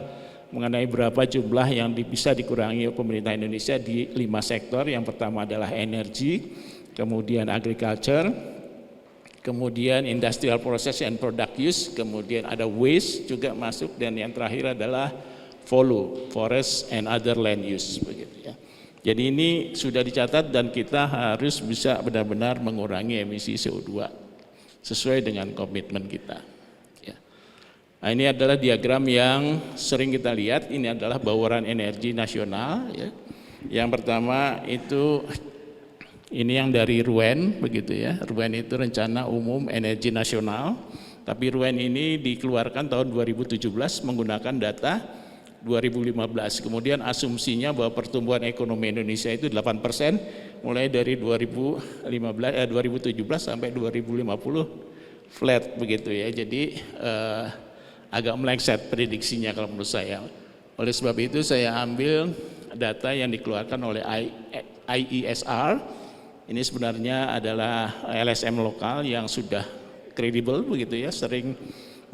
mengenai berapa jumlah yang bisa dikurangi pemerintah Indonesia di 5 sektor. Yang pertama adalah energi, kemudian agriculture, kemudian industrial process and product use, kemudian ada waste juga masuk, dan yang terakhir adalah FOLU, forest and other land use, begitu ya. Jadi ini sudah dicatat dan kita harus bisa benar-benar mengurangi emisi CO2 sesuai dengan komitmen kita. Ya. Nah, ini adalah diagram yang sering kita lihat. Ini adalah bauran energi nasional. Ya. Yang pertama itu ini yang dari RUEN, begitu ya. RUEN itu Rencana Umum Energi Nasional. Tapi RUEN ini dikeluarkan tahun 2017 menggunakan data 2015. Kemudian asumsinya bahwa pertumbuhan ekonomi Indonesia itu 8% mulai dari 2017 sampai 2050 flat, begitu ya. Jadi agak meleset prediksinya kalau menurut saya. Oleh sebab itu saya ambil data yang dikeluarkan oleh IESR. Ini sebenarnya adalah LSM lokal yang sudah kredibel, begitu ya, sering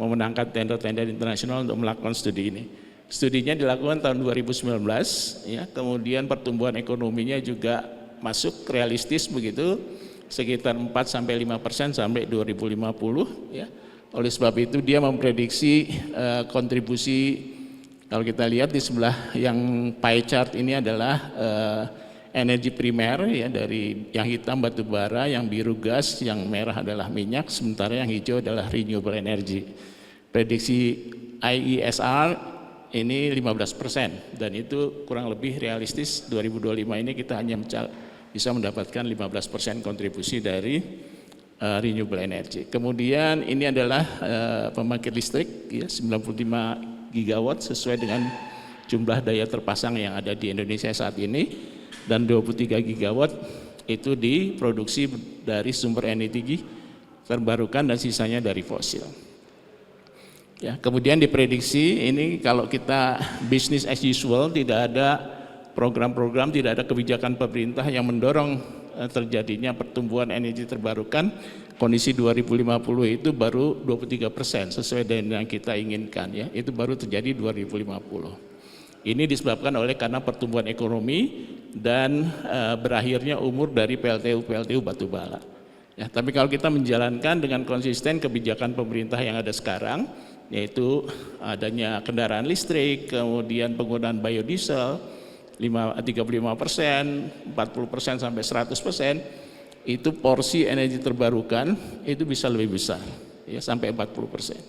memenangkan tender-tender internasional untuk melakukan studi ini. Studinya dilakukan tahun 2019, ya, kemudian pertumbuhan ekonominya juga masuk realistis, begitu, sekitar 4-5% sampai 2050. Ya. Oleh sebab itu dia memprediksi kontribusi, kalau kita lihat di sebelah yang pie chart ini adalah energi primer, ya, dari yang hitam batu bara, yang biru gas, yang merah adalah minyak, sementara yang hijau adalah renewable energy. Prediksi IESR ini 15%, dan itu kurang lebih realistis. 2025 ini kita hanya bisa mendapatkan 15% kontribusi dari renewable energy. Kemudian ini adalah pembangkit listrik, ya, 95 gigawatt sesuai dengan jumlah daya terpasang yang ada di Indonesia saat ini, dan 23 gigawatt itu diproduksi dari sumber energi terbarukan dan sisanya dari fosil. Ya, kemudian diprediksi ini kalau kita business as usual, tidak ada program-program, tidak ada kebijakan pemerintah yang mendorong terjadinya pertumbuhan energi terbarukan, kondisi 2050 itu baru 23% sesuai dengan yang kita inginkan, ya, itu baru terjadi 2050. Ini disebabkan oleh karena pertumbuhan ekonomi dan berakhirnya umur dari PLTU batubara. Ya, tapi kalau kita menjalankan dengan konsisten kebijakan pemerintah yang ada sekarang, yaitu adanya kendaraan listrik, kemudian penggunaan biodiesel 35%, 40% sampai 100%, itu porsi energi terbarukan itu bisa lebih besar, ya, sampai 40%.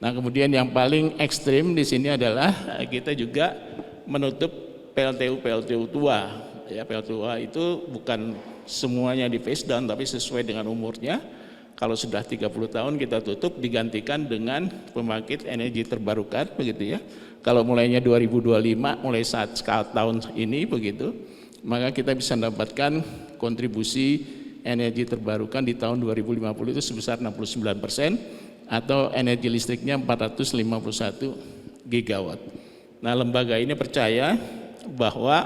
Nah, kemudian yang paling ekstrim di sini adalah kita juga menutup PLTU tua. Ya, PLTU tua itu bukan semuanya di phase down, tapi sesuai dengan umurnya. Kalau sudah 30 tahun kita tutup, digantikan dengan pembangkit energi terbarukan, begitu ya. Kalau mulainya 2025, mulai saat tahun ini, begitu, maka kita bisa mendapatkan kontribusi energi terbarukan di tahun 2050 itu sebesar 69%, atau energi listriknya 451 gigawatt. Nah, lembaga ini percaya bahwa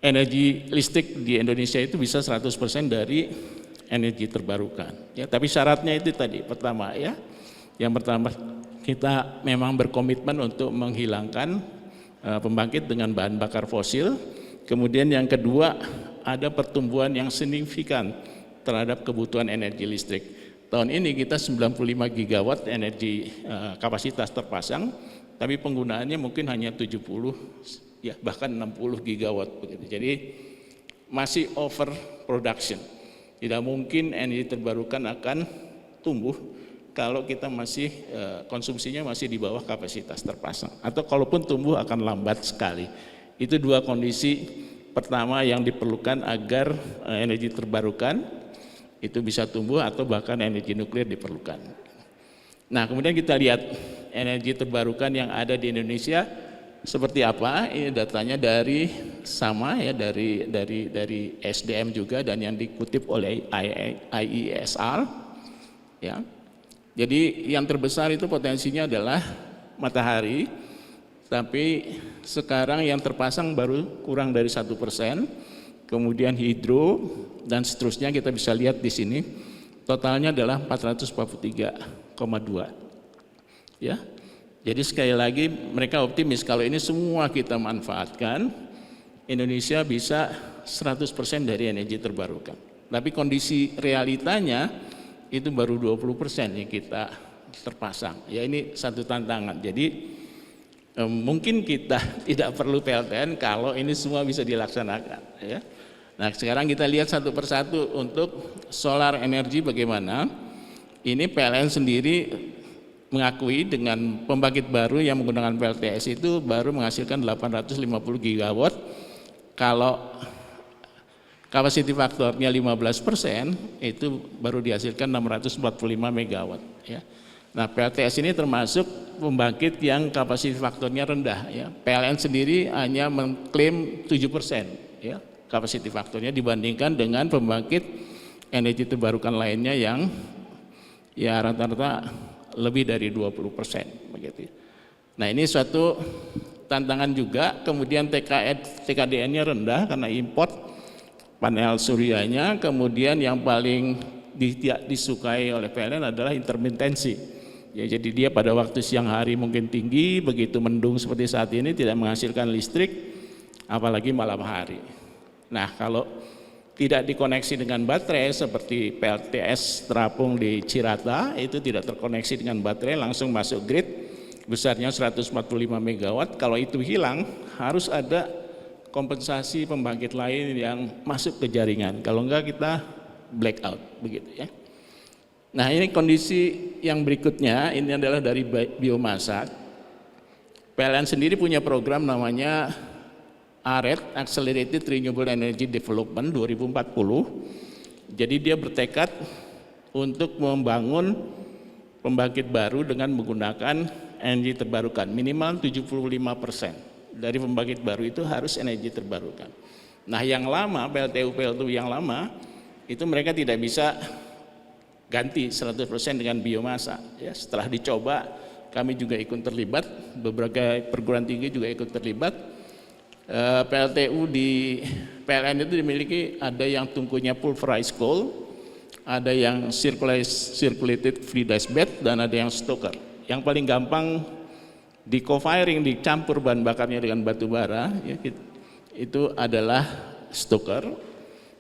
energi listrik di Indonesia itu bisa 100% dari energi terbarukan. Ya, tapi syaratnya itu tadi, pertama, ya, yang pertama kita memang berkomitmen untuk menghilangkan pembangkit dengan bahan bakar fosil. Kemudian yang kedua, ada pertumbuhan yang signifikan terhadap kebutuhan energi listrik. Tahun ini kita 95 gigawatt energi kapasitas terpasang, tapi penggunaannya mungkin hanya 70, ya, bahkan 60 gigawatt, begitu. Jadi masih over production. Tidak mungkin energi terbarukan akan tumbuh kalau kita masih konsumsinya masih di bawah kapasitas terpasang, atau kalaupun tumbuh akan lambat sekali. Itu dua kondisi pertama yang diperlukan agar energi terbarukan itu bisa tumbuh, atau bahkan energi nuklir diperlukan. Nah, kemudian kita lihat energi terbarukan yang ada di Indonesia seperti apa. Ini datanya dari SDM juga, dan yang dikutip oleh IESR, ya. Jadi yang terbesar itu potensinya adalah matahari, tapi sekarang yang terpasang baru kurang dari 1%. Kemudian hidro dan seterusnya kita bisa lihat di sini. Totalnya adalah 443,2. Ya. Jadi sekali lagi mereka optimis kalau ini semua kita manfaatkan, Indonesia bisa 100% dari energi terbarukan. Tapi kondisi realitanya itu baru 20% yang kita terpasang. Ya ini satu tantangan. Jadi mungkin kita tidak perlu PLTN kalau ini semua bisa dilaksanakan. Ya. Nah sekarang kita lihat satu persatu untuk solar energi bagaimana. Ini PLN sendiri mengakui dengan pembangkit baru yang menggunakan PLTS itu baru menghasilkan 850 gigawatt. Kalau capacity faktornya 15% itu baru dihasilkan 645 megawatt. Ya. Nah PLTS ini termasuk pembangkit yang capacity faktornya rendah. Ya. PLN sendiri hanya mengklaim 7% ya, capacity faktornya dibandingkan dengan pembangkit energi terbarukan lainnya yang ya rata-rata lebih dari 20% begitu. Nah ini suatu tantangan juga. Kemudian TKDN-nya rendah karena import panel suryanya. Kemudian yang paling tidak disukai oleh PLN adalah intermitensi. Ya, jadi dia pada waktu siang hari mungkin tinggi, begitu mendung seperti saat ini tidak menghasilkan listrik, apalagi malam hari. Nah kalau tidak dikoneksi dengan baterai seperti PLTS terapung di Cirata, itu tidak terkoneksi dengan baterai, langsung masuk grid besarnya 145 megawatt. Kalau itu hilang harus ada kompensasi pembangkit lain yang masuk ke jaringan. Kalau enggak kita blackout begitu ya. Nah ini kondisi yang berikutnya, ini adalah dari biomasa. PLN sendiri punya program namanya ARED, Accelerated Renewable Energy Development 2040. Jadi dia bertekad untuk membangun pembangkit baru dengan menggunakan energi terbarukan. Minimal 75% dari pembangkit baru itu harus energi terbarukan. Nah yang lama, PLTU yang lama, itu mereka tidak bisa ganti 100% dengan biomasa. Ya, setelah dicoba, kami juga ikut terlibat, beberapa perguruan tinggi juga ikut terlibat. PLTU di PLN itu dimiliki ada yang tungkunya pulverized coal, ada yang circulated fluidized bed, dan ada yang stoker. Yang paling gampang di co-firing, dicampur bahan bakarnya dengan batu bara, ya, itu adalah stoker.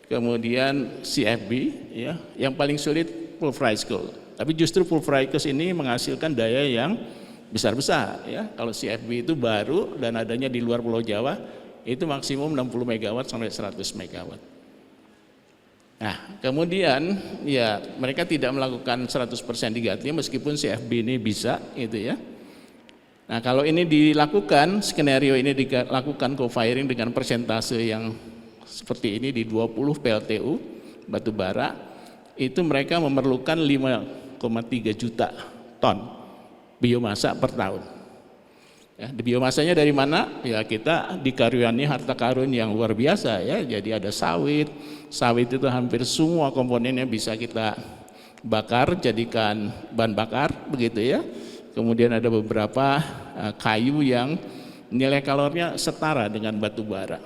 Kemudian CFB, ya, yang paling sulit pulverized coal. Tapi justru pulverized ini menghasilkan daya yang besar-besar. Ya. Kalau CFB itu baru dan adanya di luar Pulau Jawa, itu maksimum 60 megawatt sampai 100 megawatt. Nah, kemudian ya mereka tidak melakukan 100% diganti meskipun CFB ini bisa gitu ya. Nah, kalau ini dilakukan, skenario ini dilakukan co-firing dengan persentase yang seperti ini di 20 PLTU batu bara, itu mereka memerlukan 5,3 juta ton biomasa per tahun. Ya, biomasanya dari mana? Ya kita dikaruniai harta karun yang luar biasa ya. Jadi ada sawit itu hampir semua komponennya bisa kita bakar, jadikan bahan bakar begitu ya. Kemudian ada beberapa kayu yang nilai kalorinya setara dengan batu bara.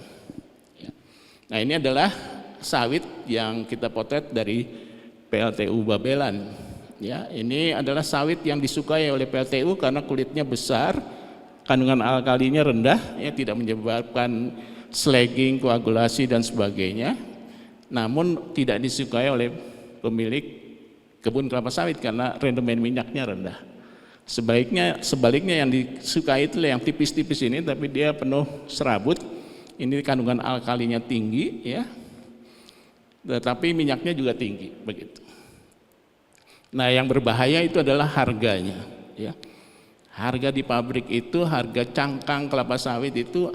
Ya. Nah ini adalah sawit yang kita potret dari PLTU Babelan. Ya, ini adalah sawit yang disukai oleh PLTU karena kulitnya besar, kandungan alkalinya rendah, ya, tidak menyebabkan slagging, koagulasi dan sebagainya. Namun tidak disukai oleh pemilik kebun kelapa sawit karena rendemen minyaknya rendah. Sebaliknya yang disukai itu yang tipis-tipis ini, tapi dia penuh serabut. Ini kandungan alkalinya tinggi, ya, tetapi minyaknya juga tinggi, begitu. Nah, yang berbahaya itu adalah harganya, ya. Harga di pabrik itu, harga cangkang kelapa sawit itu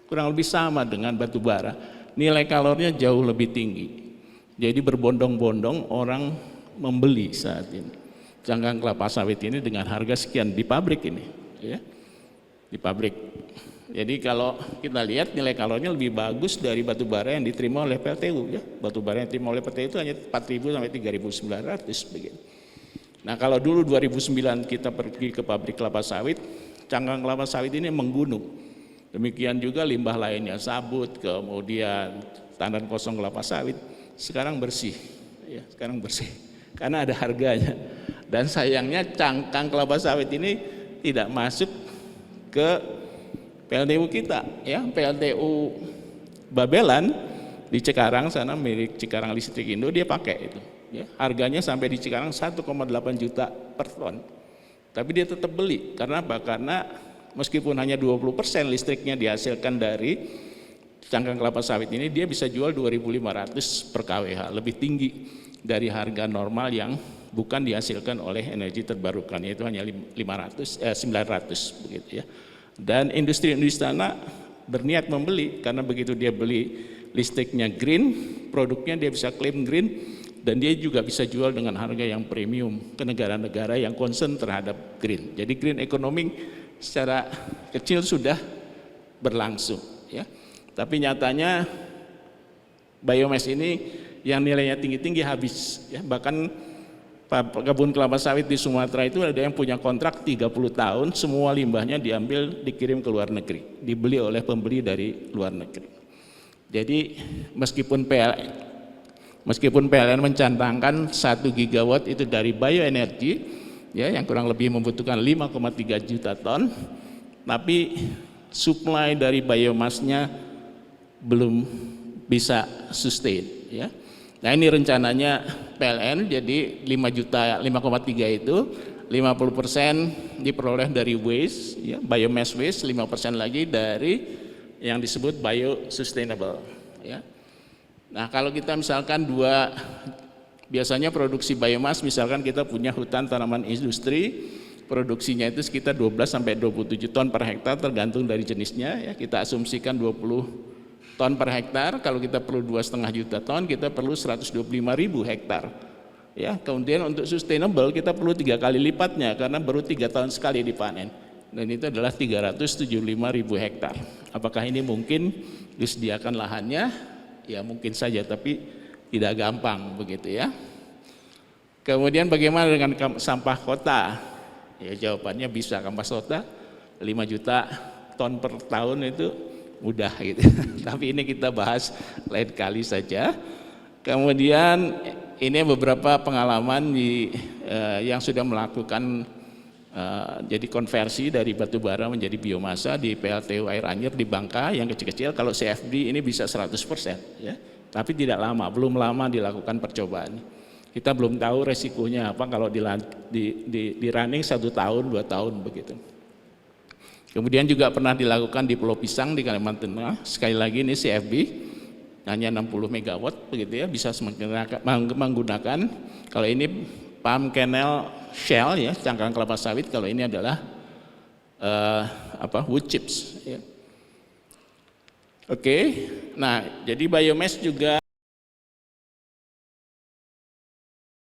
kurang lebih sama dengan batu bara. Nilai kalorinya jauh lebih tinggi. Jadi berbondong-bondong orang membeli saat ini cangkang kelapa sawit ini dengan harga sekian di pabrik ini, ya. Di pabrik. Jadi kalau kita lihat nilai kalorinya lebih bagus dari batu bara yang diterima oleh PLTU, ya. Batu bara yang diterima oleh PLTU itu hanya 4.000 sampai 3.900 begitu. Nah kalau dulu 2009 kita pergi ke pabrik kelapa sawit, cangkang kelapa sawit ini menggunung. Demikian juga limbah lainnya, sabut, kemudian tandan kosong kelapa sawit. Sekarang bersih, ya, sekarang bersih karena ada harganya. Dan sayangnya cangkang kelapa sawit ini tidak masuk ke PLTU kita, ya. PLTU Babelan di Cikarang sana, milik Cikarang Listrik Indo, dia pakai itu, ya. Harganya sampai di Cikarang 1,8 juta per ton. Tapi dia tetap beli, karena apa? Karena meskipun hanya 20% listriknya dihasilkan dari cangkang kelapa sawit ini, dia bisa jual 2.500 per kWh, lebih tinggi dari harga normal yang bukan dihasilkan oleh energi terbarukan, yaitu hanya 900 begitu, ya. Dan industri-industri sana berniat membeli, karena begitu dia beli listriknya green, produknya dia bisa klaim green, dan dia juga bisa jual dengan harga yang premium ke negara-negara yang concern terhadap green. Jadi green economy secara kecil sudah berlangsung, ya. Tapi nyatanya biomass ini yang nilainya tinggi-tinggi habis, ya. Bahkan kebun kelapa sawit di Sumatera itu ada yang punya kontrak 30 tahun, semua limbahnya diambil dikirim ke luar negeri, dibeli oleh pembeli dari luar negeri. Jadi meskipun PLN mencanangkan 1 gigawatt itu dari bioenergi, ya, yang kurang lebih membutuhkan 5,3 juta ton, tapi supply dari biomasnya belum bisa sustain, ya. Nah, ini rencananya PLN, jadi 5,3 itu 50% diperoleh dari waste, ya, biomass waste, 5% lagi dari yang disebut bio-sustainable, ya. Nah, kalau kita misalkan biasanya produksi biomass, misalkan kita punya hutan tanaman industri, produksinya itu sekitar 12-27 ton per hektar tergantung dari jenisnya, ya. Kita asumsikan 20 ton per hektar, kalau kita perlu 2,5 juta ton, kita perlu 125.000 hektar. Ya, kemudian untuk sustainable kita perlu 3 kali lipatnya, karena baru 3 tahun sekali dipanen. Dan itu adalah 375.000 hektar. Apakah ini mungkin disediakan lahannya? Ya mungkin saja, tapi tidak gampang begitu, ya. Kemudian bagaimana dengan sampah kota? Ya jawabannya bisa, sampah kota 5 juta ton per tahun itu mudah gitu. Tapi ini kita bahas lain kali saja. Kemudian ini beberapa pengalaman yang sudah melakukan jadi konversi dari batu bara menjadi biomasa di PLTU Air Anjir di Bangka yang kecil-kecil. Kalau CFD ini bisa 100%, ya. Tapi tidak lama, belum lama dilakukan percobaan. Kita belum tahu resikonya apa kalau di running 1 tahun, 2 tahun begitu. Kemudian juga pernah dilakukan di Pulau Pisang di Kalimantan Tengah. Sekali lagi ini CFD hanya 60 megawatt begitu, ya, bisa menggunakan. Kalau ini palm kernel shell, ya, cangkang kelapa sawit. Kalau ini adalah wood chips, ya. Oke. Nah, jadi biomass juga